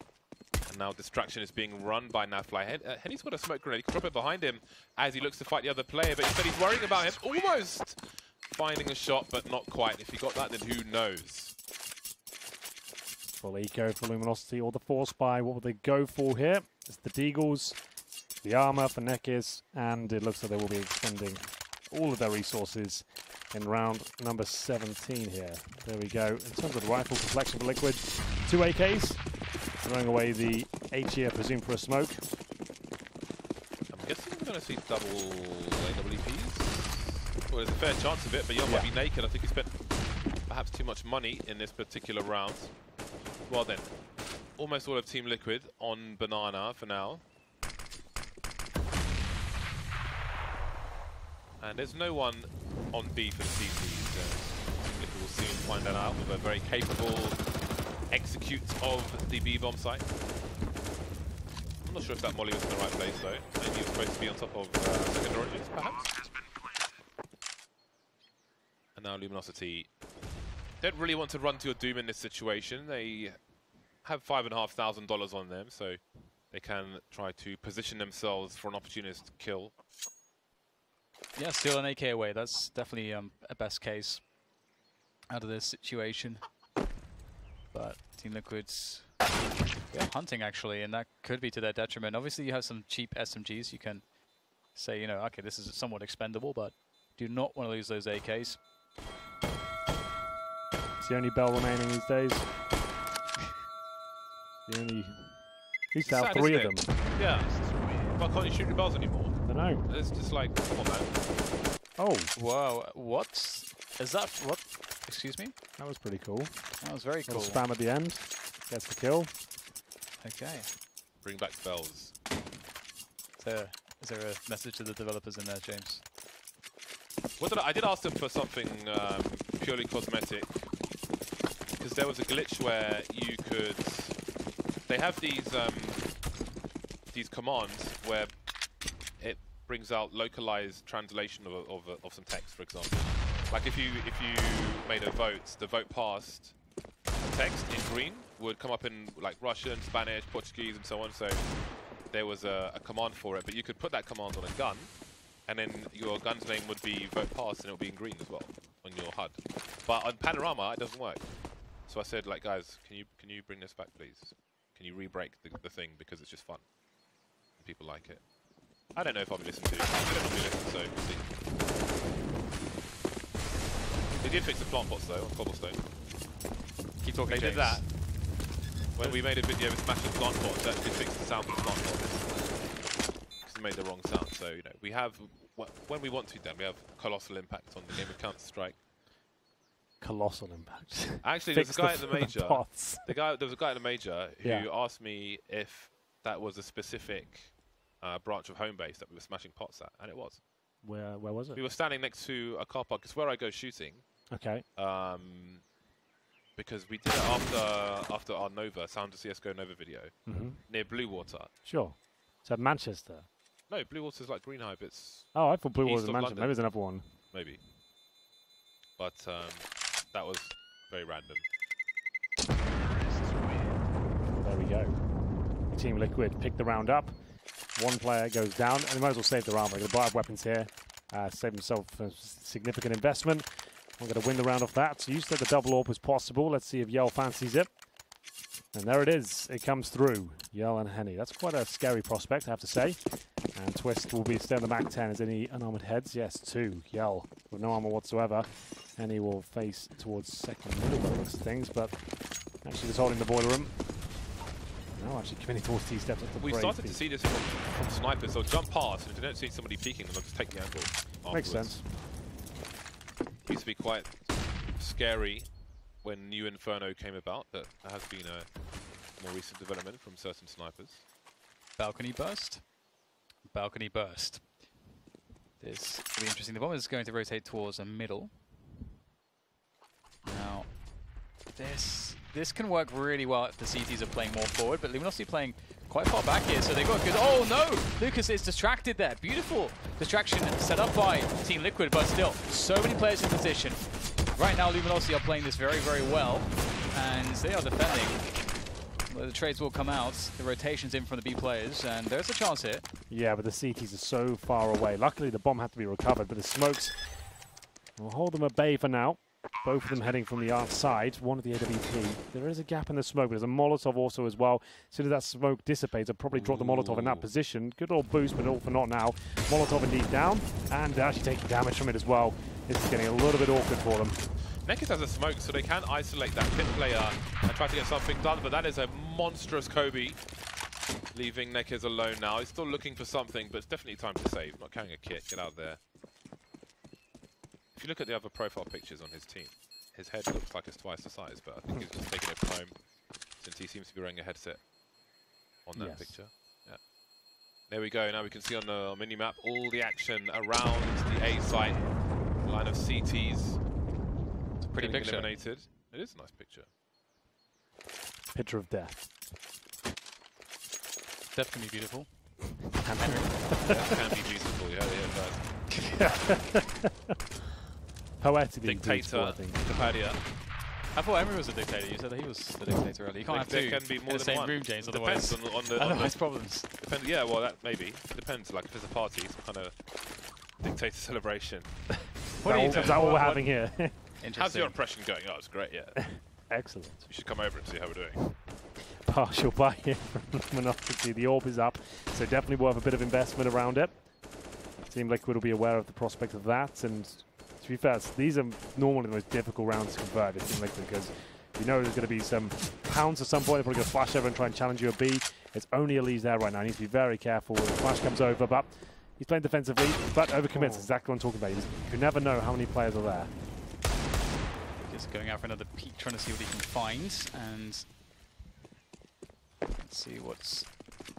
And now distraction is being run by Nafly. Henny's got a smoke grenade. He can drop it behind him as he looks to fight the other player, but instead he's worrying about him. Almost finding a shot, but not quite. If he got that, then who knows? Full eco for Luminosity or the Force Buy. What will they go for here? It's the Deagles, the armor for Nekis, and it looks like they will be extending all of their resources in round number 17 here. There we go. In terms of the rifle selection for Liquid, 2 AKs. Throwing away the HE, I presume, for a smoke. I'm guessing we're going to see double AWPs. Well, there's a fair chance of it, but Yon might be naked. I think he spent perhaps too much money in this particular round. Well then, almost all of Team Liquid on Banana for now. And there's no one on B for the CCs. Liquid will soon find that out with a very capable execute of the B-bomb site. I'm not sure if that molly was in the right place though. Maybe he was supposed to be on top of second oranges, perhaps. And now Luminosity don't really want to run to a doom in this situation. They have $5,500 on them, so they can try to position themselves for an opportunist kill. Yeah, still an AK away. That's definitely a best case out of this situation. But Team Liquid's hunting actually, and that could be to their detriment. Obviously, you have some cheap SMGs. You can say, you know, okay, this is somewhat expendable, but do not want to lose those AKs. It's the only bell remaining these days. He used to have 3 of them. Yeah. Why can't you shoot your bells anymore? I don't know. It's just like, come on, man. Oh. Wow. What? Is that what? Excuse me? That was pretty cool. That was very cool. Spam at the end. Gets the kill. Okay. Bring back bells. Is there a message to the developers in there, James? I did ask them for something purely cosmetic, because there was a glitch where you could. They have these commands where it brings out localized translation of some text, for example. Like if you made a vote, the vote passed, text in green would come up in like Russian, Spanish, Portuguese, and so on. So there was a command for it, but you could put that command on a gun, and then your gun's name would be vote passed, and it would be in green as well on your HUD. But on Panorama, it doesn't work. So I said, like, guys, can you bring this back, please? Can you re-break the thing, because it's just fun. People like it. I don't know if I'll be listened to. They don't normally listen, so we'll see. They did fix the plant pots though on Cobblestone. Keep talking. They James. did that. When we made a video with smashing plant pots, that did fix the sound of the plant pots. Because they made the wrong sound. So, you know, we have, when we want to, then we have colossal impact on the game of Counter-Strike. Colossal impact. Actually, there's a guy at the major. There was a guy at the major who asked me if that was a specific branch of Homebase that we were smashing pots at, and it was. Where was it? We were standing next to a car park. It's where I go shooting. Okay. Because we did it after our Nova, Sound of CSGO Nova video, near Blue Water. Sure. Is that Manchester? No, Blue Water's like Green Hive. It's I thought Blue Water was in Manchester. London. Maybe there's another one. Maybe. But that was very random. There we go. Team Liquid picked the round up. One player goes down, and they might as well save their armor. They're going to buy up weapons here, save themselves a significant investment. I'm going to win the round off that. So you said the double AWP was possible. Let's see if Yell fancies it. And there it is. It comes through. Yell and Henny. That's quite a scary prospect, I have to say. And Twist will be stay on the Mac 10 as any unarmored heads. Yes, 2. Yell with no armor whatsoever. Henny will face towards second middle by the looks of things, but actually just holding the boiler room. No, actually committing towards T steps. We started to see this from snipers. They'll jump past, and if they don't see somebody peeking, they'll just take the angle afterwards. Makes sense. It used to be quite scary when new Inferno came about, but that has been a more recent development from certain snipers. Balcony burst. Balcony burst. This will be interesting. The bomb is going to rotate towards a middle. Now, this can work really well if the CTs are playing more forward, but Luminosity playing quite far back here, so they've got good... Oh no! Lucas is distracted there. Beautiful distraction set up by Team Liquid, but still, so many players in position. Right now, Luminosity are playing this very, very well, and they are defending. Well, the trades will come out, the rotations in from the B players, and there's a chance here. Yeah, but the CTs are so far away. Luckily, the bomb had to be recovered, but the smokes will hold them at bay for now. Both of them heading from the outside, one at the AWP. There is a gap in the smoke, but there's a Molotov also as well. As soon as that smoke dissipates, I'll probably drop the Molotov in that position. Good old boost, but all for not now. Molotov indeed down, and they're actually taking damage from it as well. This is getting a little bit awkward for them. Nekis has a smoke, so they can isolate that pit player and try to get something done, but that is a monstrous Kobe, leaving Nekis alone now. He's still looking for something, but it's definitely time to save. Not carrying a kit, get out there. If you look at the other profile pictures on his team, his head looks like it's twice the size, but I think he's just taking it from home since he seems to be wearing a headset on that picture. Yeah. There we go. Now we can see on the mini-map all the action around the A site. Line of CTs. It's a pretty picture. Eliminated. It is a nice picture. Picture of death. Death can be beautiful. Death can be beautiful, yeah. Poetically dictator, Kapadia. I thought Emery was a dictator. You said that he was the dictator earlier. You can't have two can be more in the same room, James. Depends otherwise on the otherwise problems. Yeah, well, that maybe. It depends. Like, if there's a party, some kind of Dictator celebration. What is that what we're having here? How's your impression going? Oh, it's great, yeah. Excellent. You should come over and see how we're doing. Partial buy here from Luminosity. The orb is up, so definitely worth a bit of investment around it. Team Liquid will be aware of the prospect of that, and to be fair, these are normally the most difficult rounds to convert in Team Liquid, because you know there's going to be some pounds at some point. They're probably going to flash over and try and challenge you a B. It's only Elise there right now. He needs to be very careful when the flash comes over, but he's playing defensively, but overcommits. Exactly what I'm talking about. You never know how many players are there. Just going out for another peek, trying to see what he can find, and let's see what's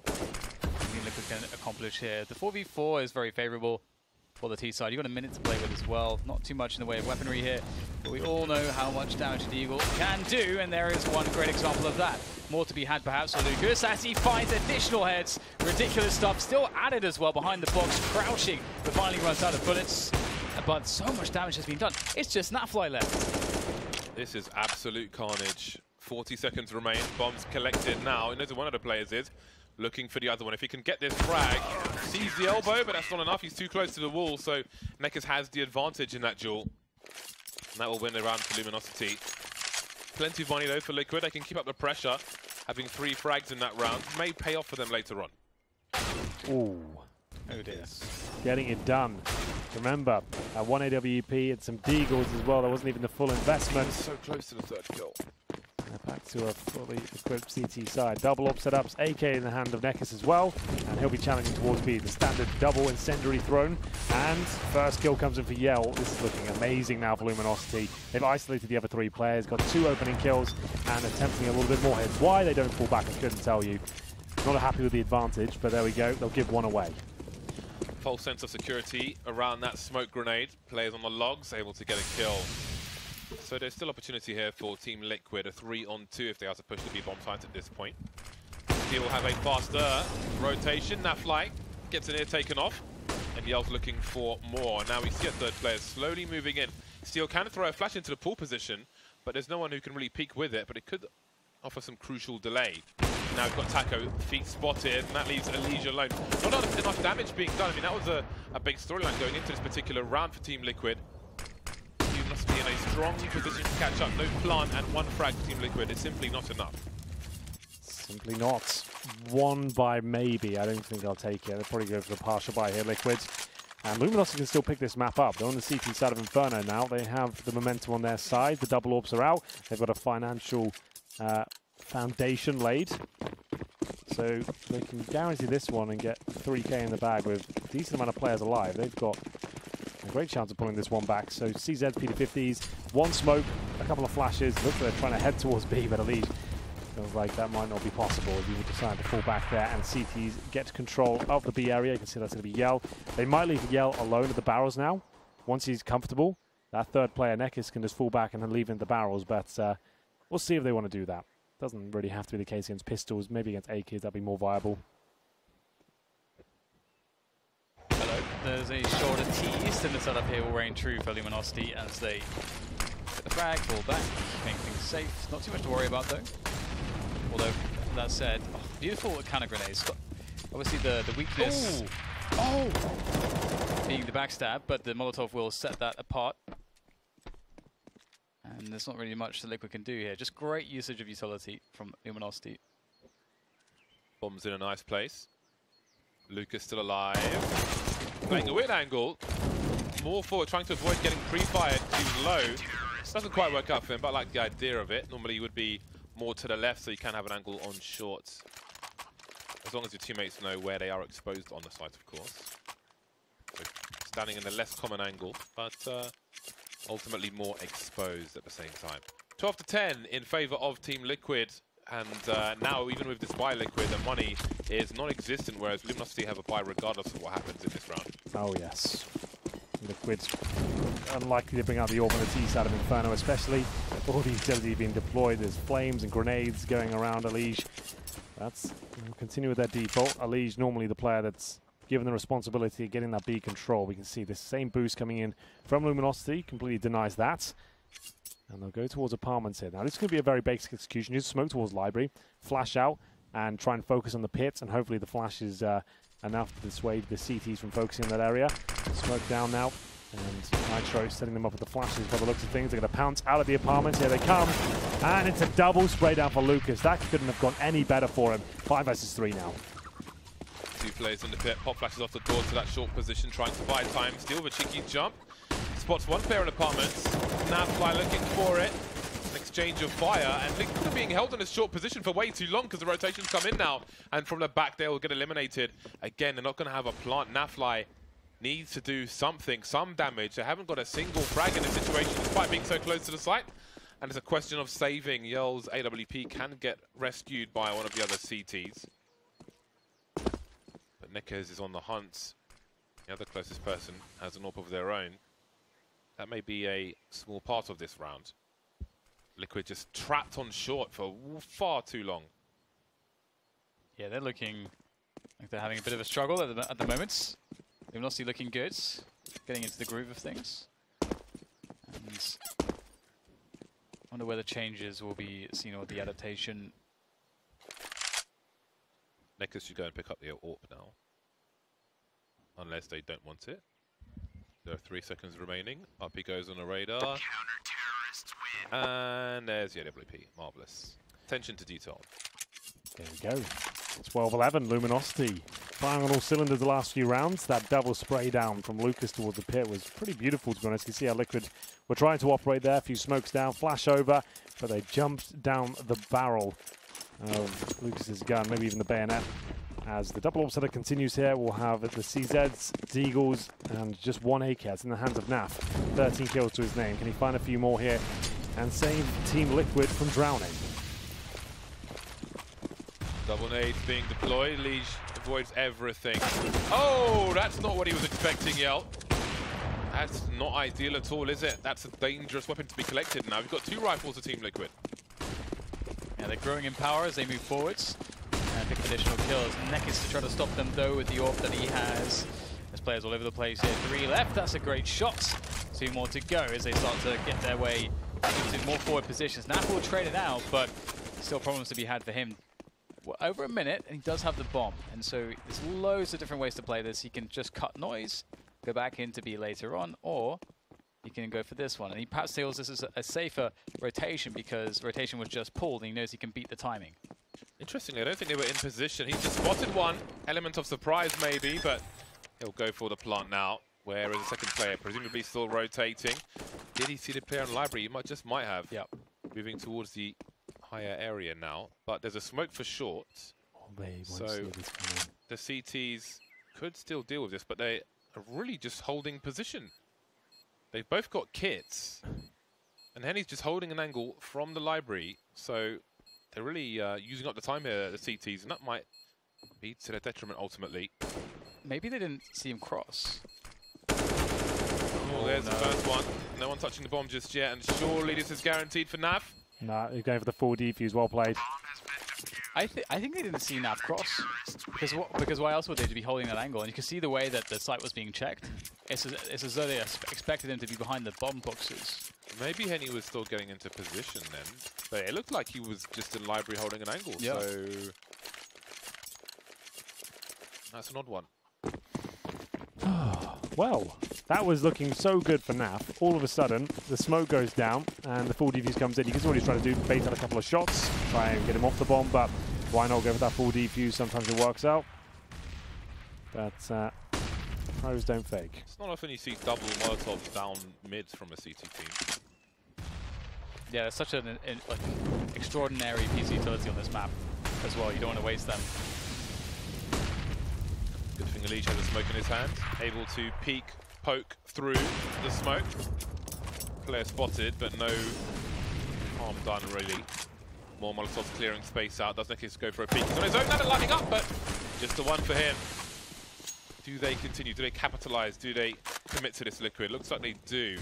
Liquid can accomplish here. The 4v4 is very favorable for the T side. You've got a minute to play with as well. Not too much in the way of weaponry here, but we all know how much damage the Eagle can do, and there is one great example of that. More to be had perhaps for Lucas as he finds additional heads. Ridiculous stuff, still added as well behind the box, crouching, but finally runs out of bullets. But so much damage has been done. It's just Natfly left. This is absolute carnage. 40 seconds remain. Bombs collected now. He knows who one of the players is. Looking for the other one. If he can get this frag, sees the elbow, but that's not enough. He's too close to the wall, so Nekkers has the advantage in that duel. And that will win the round for Luminosity. Plenty of money though for Liquid. They can keep up the pressure. Having 3 frags in that round may pay off for them later on. Ooh. Oh dear. Getting it done. Remember, 1 AWP and some Deagles as well. There wasn't even the full investment. So close to the 3rd kill. Back to a fully equipped CT side. Double up setups, AK in the hand of Nekkers as well, and he'll be challenging towards B. The standard double incendiary thrown, and first kill comes in for Yell. This is looking amazing now for Luminosity. They've isolated the other 3 players, got 2 opening kills, and attempting a little bit more hits. Why they don't fall back, I couldn't tell you. Not happy with the advantage, but there we go. They'll give one away. False sense of security around that smoke grenade. Players on the logs able to get a kill. So there's still opportunity here for Team Liquid, a 3-on-2 if they are to push the B-bomb site at this point. He will have a faster rotation. Natfly gets an ear taken off, and Yell's looking for more. Now we see a 3rd player slowly moving in. Steel can throw a flash into the pull position, but there's no one who can really peek with it, but it could offer some crucial delay. Now we've got Taco, feet spotted, and that leaves Elise alone. Not enough damage being done. I mean, that was a big storyline going into this particular round for Team Liquid. Must be in a strong position to catch up. No plant and 1 frag for Team Liquid. It's simply not enough. Simply not. 1 buy maybe. I don't think I'll take it. They'll probably go for the partial buy here, Liquid. And Luminosity can still pick this map up. They're on the CT side of Inferno now. They have the momentum on their side. The double orbs are out. They've got a financial foundation laid. So they can guarantee this one and get 3k in the bag with a decent amount of players alive. They've got a great chance of pulling this one back. So CZ, P250s, 1 smoke, a couple of flashes. Looks like they're trying to head towards B, but Elise feels like that might not be possible if you would decide to fall back there. And CTs get control of the B area. You can see that's going to be Yell. They might leave Yell alone at the barrels now. Once he's comfortable, that 3rd player, Nekkers, can just fall back and then leave him at the barrels. But we'll see if they want to do that. Doesn't really have to be the case against pistols. Maybe against AKs, that'd be more viable. There's a shorter tease, and the setup here will reign true for Luminosity as they get the frag, fall back, keeping things safe. Not too much to worry about though. Although, that said, beautiful counter grenades. Obviously the weakness being the backstab, but the Molotov will set that apart. And there's not really much the Liquid can do here. Just great usage of utility from Luminosity. Bombs in a nice place. Lucas still alive. Playing a weird angle. More forward, trying to avoid getting pre-fired too low. Doesn't quite work out for him, but I like the idea of it. Normally you would be more to the left, so you can have an angle on shorts. As long as your teammates know where they are exposed on the site, of course. So standing in a less common angle, but ultimately more exposed at the same time. 12 to 10 in favor of Team Liquid. And now, even with this buy Liquid, the money is non-existent, whereas Luminosity have a buy regardless of what happens in this round. Oh, yes. Liquid unlikely to bring out the orb on the T side of Inferno, especially all the utility being deployed. There's flames and grenades going around Elise. That's we'll continue with their default. Elise normally the player that's given the responsibility of getting that B control. We can see this same boost coming in from Luminosity, completely denies that. And they'll go towards apartments here. Now this is going to be a very basic execution. Just smoke towards library, flash out, and try and focus on the pits, and hopefully the flashes enough to dissuade the CTs from focusing on that area. Smoke down now, and Nitro setting them up with the flashes by the looks of things. They're going to pounce out of the apartment. Here they come, and it's a double spray down for Lucas. That couldn't have gone any better for him. 5 versus 3 now. 2 players in the pit. Pop flashes off the door to that short position, trying to buy time. Steal with a cheeky jump. Spots 1 player in apartments. Navfly looking for it. An exchange of fire, and Liquid are being held in a short position for way too long because the rotations come in now, and from the back they will get eliminated. Again, they're not going to have a plant. Navfly needs to do something, some damage. They haven't got a single frag in this situation despite being so close to the site. And it's a question of saving. Yell's AWP can get rescued by one of the other CTs. But Nickers is on the hunt. The other closest person has an AWP of their own. That may be a small part of this round. Liquid just trapped on short for far too long. Yeah, they're looking like they're having a bit of a struggle at the moment. Luminosity looking good, getting into the groove of things. And I wonder where the changes will be seen, or the adaptation. Nickers should go and pick up the AWP now. Unless they don't want it. There are 3 seconds remaining. Up he goes on the radar. And there's the AWP. Marvellous. Attention to detail. There we go. 12-11, Luminosity. Firing on all cylinders the last few rounds. That double spray down from Lucas towards the pit was pretty beautiful, to be honest. You can see how Liquid were trying to operate there. A few smokes down, flash over, but they jumped down the barrel of Lucas's gun, maybe even the bayonet. As the double AWP setup continues here, we'll have the CZs, Deagles, and just 1 ACS in the hands of Naf. 13 kills to his name. Can he find a few more here and save Team Liquid from drowning? Double nades being deployed. Liege avoids everything. Oh, that's not what he was expecting, Yell. That's not ideal at all, is it? That's a dangerous weapon to be collected now. We've got 2 rifles to Team Liquid. Yeah, they're growing in power as they move forwards. And pick additional kills. Neckis to try to stop them, though, with the AWP that he has. There's players all over the place here. 3 left. That's a great shot. 2 more to go as they start to get their way into more forward positions. Nap will trade it out, but still problems to be had for him. Well, over a minute, and he does have the bomb. And so there's loads of different ways to play this. He can just cut noise, go back in to B later on, or he can go for this one. And he perhaps feels this is a safer rotation because rotation was just pulled, and he knows he can beat the timing. Interestingly, I don't think they were in position. He just spotted one. Element of surprise, maybe, but he'll go for the plant now. Whereas the second player, presumably still rotating. Did he see the player in the library? He just might have. Yep. Moving towards the higher area now. But there's a smoke for short. So the CTs could still deal with this, but they are really just holding position. They've both got kits. And Henny's just holding an angle from the library. So they're really using up the time here, the CTs, and that might be to their detriment ultimately. Maybe they didn't see him cross. Oh, there's the first one. No one touching the bomb just yet, and surely this is guaranteed for Nav. Nah, he's going for the full defuse. Well played. I think they didn't see Nav cross. Because why else would they be holding that angle? And you can see the way that the site was being checked. It's as though they expected him to be behind the bomb boxes. Maybe Henny was still getting into position then, but it looked like he was just in library holding an angle, yep. So that's an odd one. Well, that was looking so good for Naf. All of a sudden, the smoke goes down and the full defuse comes in. He can see what he's trying to do, bait out a couple of shots, try and get him off the bomb, but why not go for that full defuse? Sometimes it works out. But pros don't fake. It's not often you see double Molotovs down mid from a CT team. Yeah, there's such an like, extraordinary PC utility on this map as well. You don't want to waste them. Good thing Elish has a smoke in his hand, able to peek, poke through the smoke. Player spotted, but no harm done really. More Molotovs clearing space out. Does Nickis go for a peek? He's on his own, now lining up, but just the one for him. Do they continue? Do they capitalize? Do they commit to this Liquid? Looks like they do.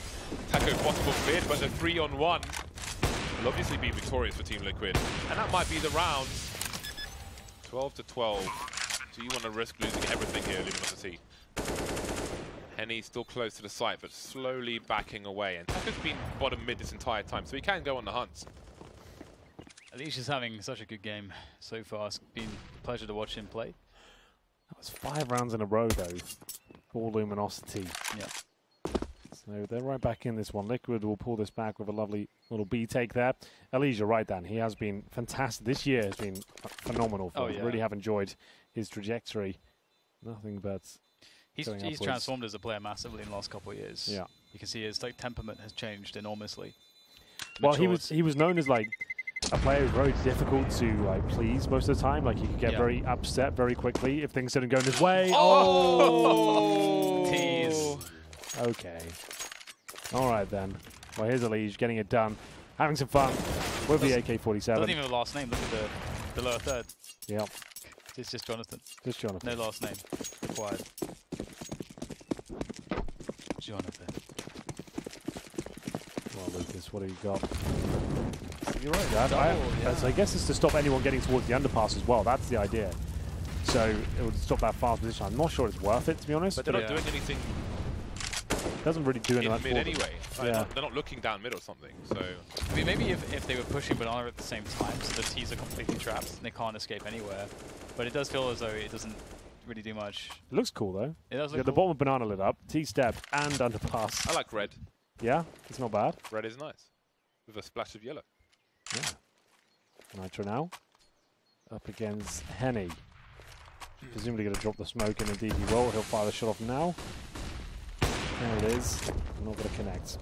Taco possible cleared, but the 3-on-1 will obviously be victorious for Team Liquid. And that might be the round. 12-12. Do you want to risk losing everything here, Luminosity? Henny still close to the site, but slowly backing away. And Taco's been bottom mid this entire time, so he can go on the hunt. Alish is having such a good game so far. It's been a pleasure to watch him play. That was 5 rounds in a row, though, for Luminosity. Yeah. So they're right back in this one. Liquid will pull this back with a lovely little B take there. Elise, you're right, Dan. He has been fantastic. This year has been phenomenal for him. Really have enjoyed his trajectory. Nothing but he's transformed as a player massively in the last couple of years. Yeah. You can see his temperament has changed enormously. Well, he was known as like a player who's very difficult to please most of the time. Like he could get very upset very quickly if things didn't go his way. Oh! Tease. Okay. All right then. Well, here's Elise getting it done, having some fun with the AK-47. Doesn't even have a last name. Look at the lower third. Yep. It's just Jonathan. Just Jonathan. No last name required. Jonathan. Well, Lucas, what have you got? You're right, Dad. So I guess it's to stop anyone getting towards the underpass as well. That's the idea. So it would stop that fast position. I'm not sure it's worth it, to be honest. But they're not doing anything. Doesn't really do anything in mid anyway. Yeah. They're not looking down mid or something. So I mean, maybe if they were pushing Banana at the same time, so the T's are completely trapped and they can't escape anywhere. But it does feel as though it doesn't really do much. It looks cool though. It does look cool. The bottom of Banana lit up, T-step and underpass. I like red. Yeah, it's not bad. Red is nice. With a splash of yellow. Yeah. Nitro now. Up against Henny. Presumably going to drop the smoke in the DD roll. He'll fire the shot off now. There it is. Not going to connect.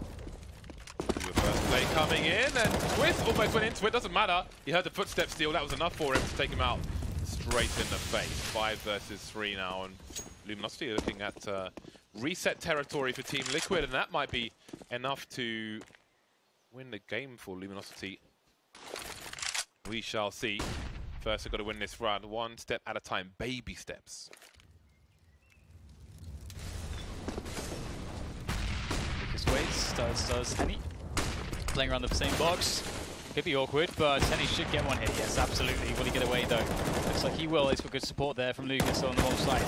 The first play coming in, and Twist almost went into it. Doesn't matter. He heard the footstep steal. That was enough for him to take him out straight in the face. 5 versus 3 now, and Luminosity are looking at reset territory for Team Liquid, and that might be enough to win the game for Luminosity. We shall see. First, they've got to win this round 1 step at a time. Baby steps. Waits, does Henny. Playing around the same box. Could be awkward, but Henny should get one hit. Yes, absolutely. Will he get away though? Looks like he will. It's for good support there from Lucas on the wrong side.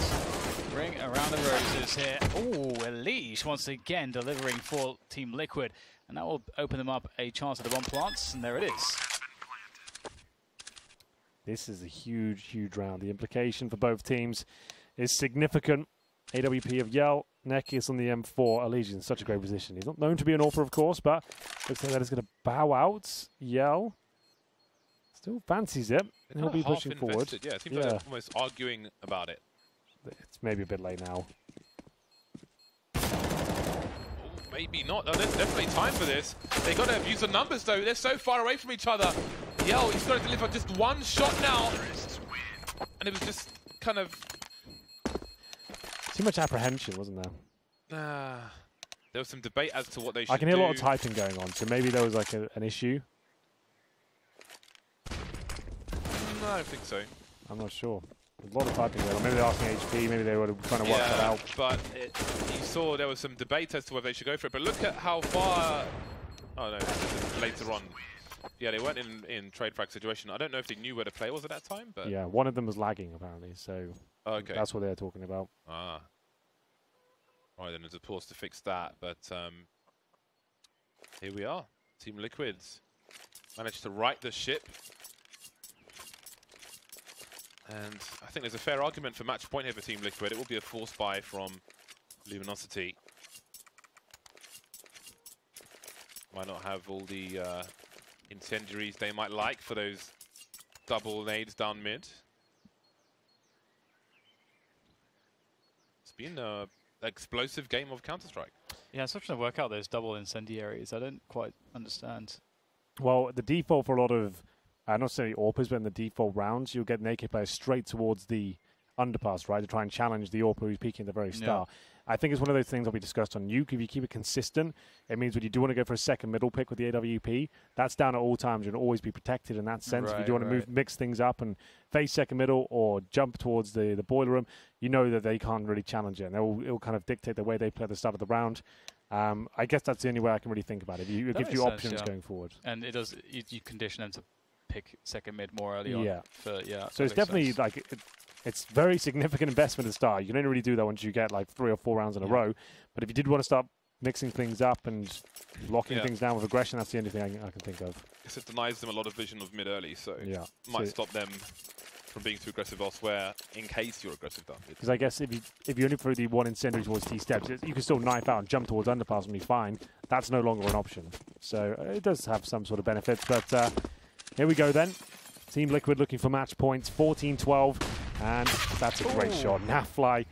Ring around the roses here. Oh, Elise once again delivering for Team Liquid. And that will open them up a chance at the bomb plants. And there it is. This is a huge, huge round. The implication for both teams is significant. AWP of Yell, Nekius on the M4. Elysian in such a great position. He's not known to be an AWPer, of course, but looks like that is going to bow out. Yell still fancies it. He'll be pushing forward. Yeah, it seems like they're almost arguing about it. It's maybe a bit late now. Maybe not. No, there's definitely time for this. They got to use the numbers, though. They're so far away from each other. Yell, he's got to deliver just one shot now. And it was just kind of... Too much apprehension, wasn't there? There was some debate as to what they should do. I can hear a lot of typing going on, so maybe there was like an issue. No, I don't think so. I'm not sure. There's a lot of typing going on. Maybe they're asking HP, maybe they were trying to work that out. But you saw there was some debate as to whether they should go for it. But look at how far... Oh, no, later on. Yeah, they weren't in trade frag situation. I don't know if they knew where the play was at that time, but... Yeah, one of them was lagging, apparently, so... Okay. That's what they're talking about. Ah. All right, then there's a pause to fix that, but here we are. Team Liquids managed to right the ship. And I think there's a fair argument for match point here for Team Liquid. It will be a force buy from Luminosity. Might not have all the incendiaries they might like for those double nades down mid. It's been an explosive game of Counter-Strike. Yeah, it's not trying to work out those double incendiaries. I don't quite understand. Well, the default for a lot of, not necessarily AWPers, but in the default rounds, you'll get an AK player straight towards the underpass, right, to try and challenge the AWPer who's peeking at the very start. Yeah. I think it's one of those things that we discussed on Nuke. If you keep it consistent, it means when you do want to go for a second middle pick with the AWP, that's down at all times. You'll always be protected in that sense. If you do want to mix things up and face second middle or jump towards the boiler room, you know that they can't really challenge it. And it'll kind of dictate the way they play at the start of the round. I guess that's the only way I can really think about it. It gives you options going forward. And it does. You condition them to pick second mid more early on. Yeah. So it's definitely like... It's very significant investment at the start. You can only really do that once you get like 3 or 4 rounds in a row. But if you did want to start mixing things up and locking things down with aggression, that's the only thing I can think of. I guess it denies them a lot of vision of mid early, so might stop them from being too aggressive elsewhere in case you're aggressive down mid. Because I guess if you only throw the one incendiary towards T steps, you can still knife out and jump towards underpass and be fine. That's no longer an option. So it does have some sort of benefits. But here we go then. Team Liquid looking for match points, 14-12, and that's a great shot. Nafly,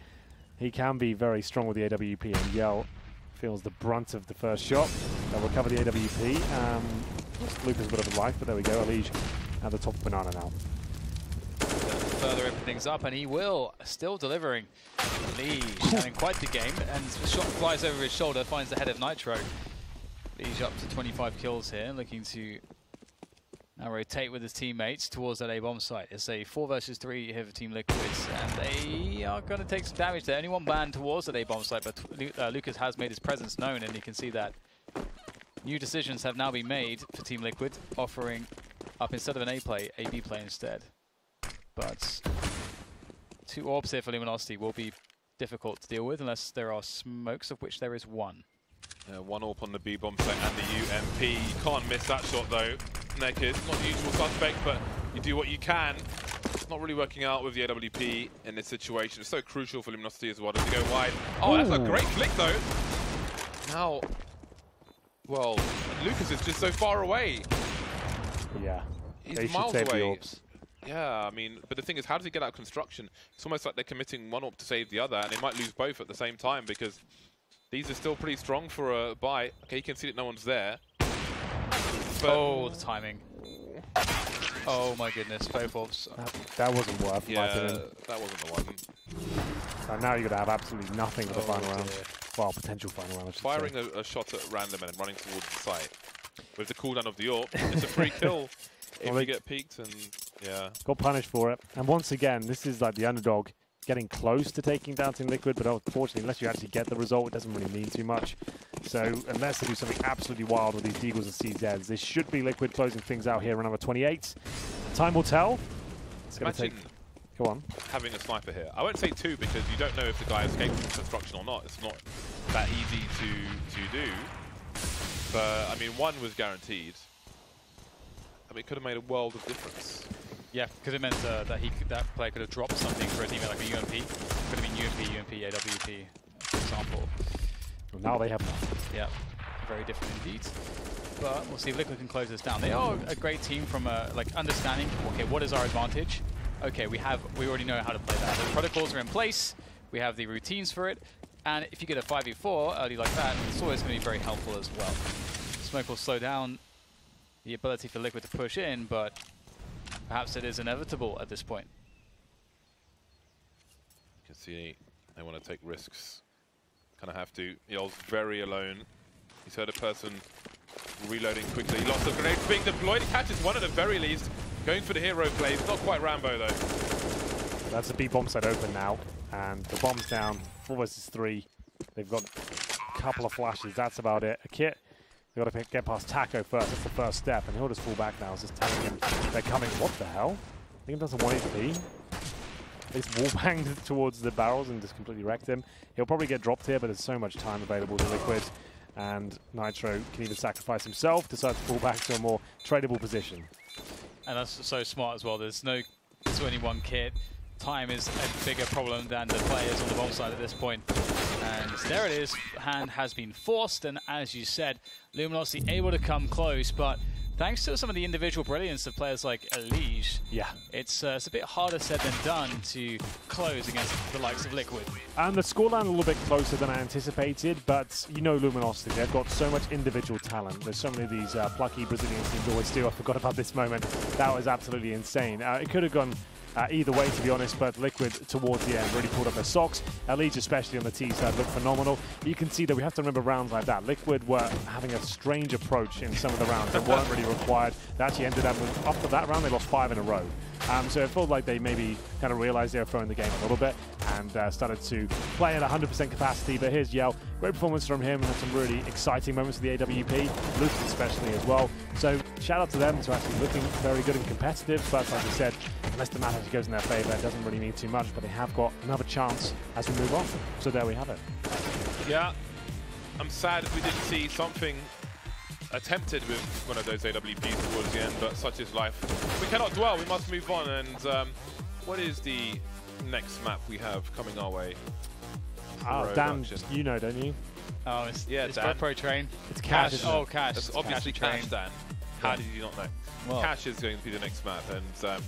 he can be very strong with the AWP, and Yell feels the brunt of the first shot. They'll recover the AWP. Lucas a bit of a life, but there we go. Elige at the top of Banana now. Further open things up, and he will, still delivering. Elige having quite the game, and the shot flies over his shoulder, finds the head of Nitro. Elige up to 25 kills here, looking to now rotate with his teammates towards that A bomb site. It's a 4 versus 3 here for Team Liquids, and they are going to take some damage there. Only one ban towards that A bomb site, but Lucas has made his presence known, and you can see that new decisions have now been made for Team Liquid, offering up instead of an A play, a B play instead. But 2 orbs here for Luminosity will be difficult to deal with unless there are smokes, of which there is 1. 1 AWP on the B bomb site and the UMP. You can't miss that shot though. Naked, not the usual suspect, but you do what you can. It's not really working out with the AWP in this situation. It's so crucial for Luminosity as well. Does he go wide? Oh, that's a great flick though. Now, well, Lucas is just so far away. Yeah, he's miles away. Yeah, I mean, but the thing is, how does he get out of construction? It's almost like they're committing one AWP to save the other, and they might lose both at the same time because these are still pretty strong for a buy. Okay, you can see that no one's there. But oh, the timing. Oh my goodness, both orbs. That wasn't worth yeah, fighting. that wasn't the one. So now you're going to have absolutely nothing for the final round. Well, potential final round, I should Firing say. a shot at random and running towards the site. With the cooldown of the AWP, it's a free kill if you get peeked, and yeah. Got punished for it. And once again, this is like the underdog getting close to taking down Team Liquid, but unfortunately, unless you actually get the result, it doesn't really mean too much. So unless they do something absolutely wild with these Deagles and CZs, this should be Liquid closing things out here in number 28. Time will tell. It's going to take... Go on. Having a sniper here. I won't say 2 because you don't know if the guy escaped from construction or not. It's not that easy to do. But, I mean, 1 was guaranteed. I mean, it could have made a world of difference. Yeah, because it meant that that player could have dropped something for a teammate like a UMP. Could have been UMP, AWP, for example. Well, now they have nothing. Yeah, very different indeed. But we'll see if Liquid can close this down. They are a great team from like understanding. Okay, what is our advantage? Okay, we already know how to play that. The protocols are in place. We have the routines for it. And if you get a 5v4 early like that, it's always going to be very helpful as well. Smoke will slow down the ability for Liquid to push in, but perhaps it is inevitable at this point. You can see they want to take risks. Kind of have to. Yell's very alone. He's heard a person reloading quickly. Lots of grenades being deployed. He catches one at the very least. Going for the hero plays. Not quite Rambo though. That's the B bomb site open now. And the bomb's down. 4 versus 3. They've got a couple of flashes. That's about it. A kit. They've got to get past Taco first. That's the first step. And he'll just fall back now. It's just telling him they're coming. What the hell? I think he doesn't want it to be. He's wallbanged towards the barrels and just completely wrecked him. He'll probably get dropped here, but there's so much time available to Liquid. And Nitro can even sacrifice himself, decide to fall back to a more tradable position. And that's so smart as well. There's only one kit. Time is a bigger problem than the players on the bomb side at this point. And there it is. Hand has been forced, and as you said, Luminosity able to come close, but thanks to some of the individual brilliance of players like Elige, yeah, it's a bit harder said than done to close against the likes of Liquid. And the scoreline a little bit closer than I anticipated, but you know Luminosity, they've got so much individual talent. There's so many of these plucky Brazilian teams always do. I forgot about this moment. That was absolutely insane. It could have gone either way, to be honest, but Liquid towards the end really pulled up their socks. Elige, especially on the T side, looked phenomenal. You can see that we have to remember rounds like that. Liquid were having a strange approach in some of the rounds that weren't really required. They actually ended up with, after that round, they lost 5 in a row. So it felt like they maybe kind of realized they were throwing the game a little bit and started to play at 100% capacity. But here's Yell. Great performance from him. Had some really exciting moments with the AWP, Lucas especially as well. So shout out to them to actually looking very good and competitive. But like I said, unless the match actually goes in their favor, it doesn't really mean too much. But they have got another chance as we move on. So there we have it. Yeah, I'm sad we didn't see something attempted with one of those AWPs towards the end, but such is life. We cannot dwell, we must move on, and What is the next map we have coming our way? Oh, Dan, you know, don't you? Oh, it's Dan. Pro Train. It's Cash. Oh, Cash. That's obviously Cash, Dan. How did you not know? Well, Cash is going to be the next map, and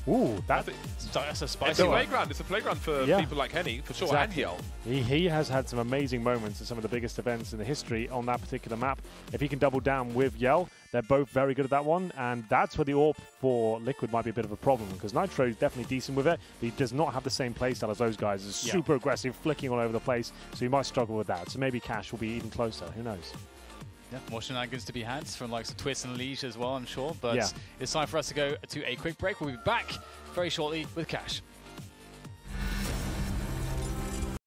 ooh, that's a spicy it's a one. playground. It's a playground for people like Henny, for sure, exactly. and Yell. He has had some amazing moments at some of the biggest events in the history on that particular map. If he can double down with Yell, they're both very good at that one, and that's where the AWP for Liquid might be a bit of a problem, because Nitro is definitely decent with it, but he does not have the same playstyle as those guys. He's super aggressive, flicking all over the place, so he might struggle with that. So maybe Cash will be even closer. Who knows? Yeah, more shenanigans to be had from likes of Twist and Leash as well, I'm sure. But it's time for us to go to a quick break. We'll be back very shortly with Cash.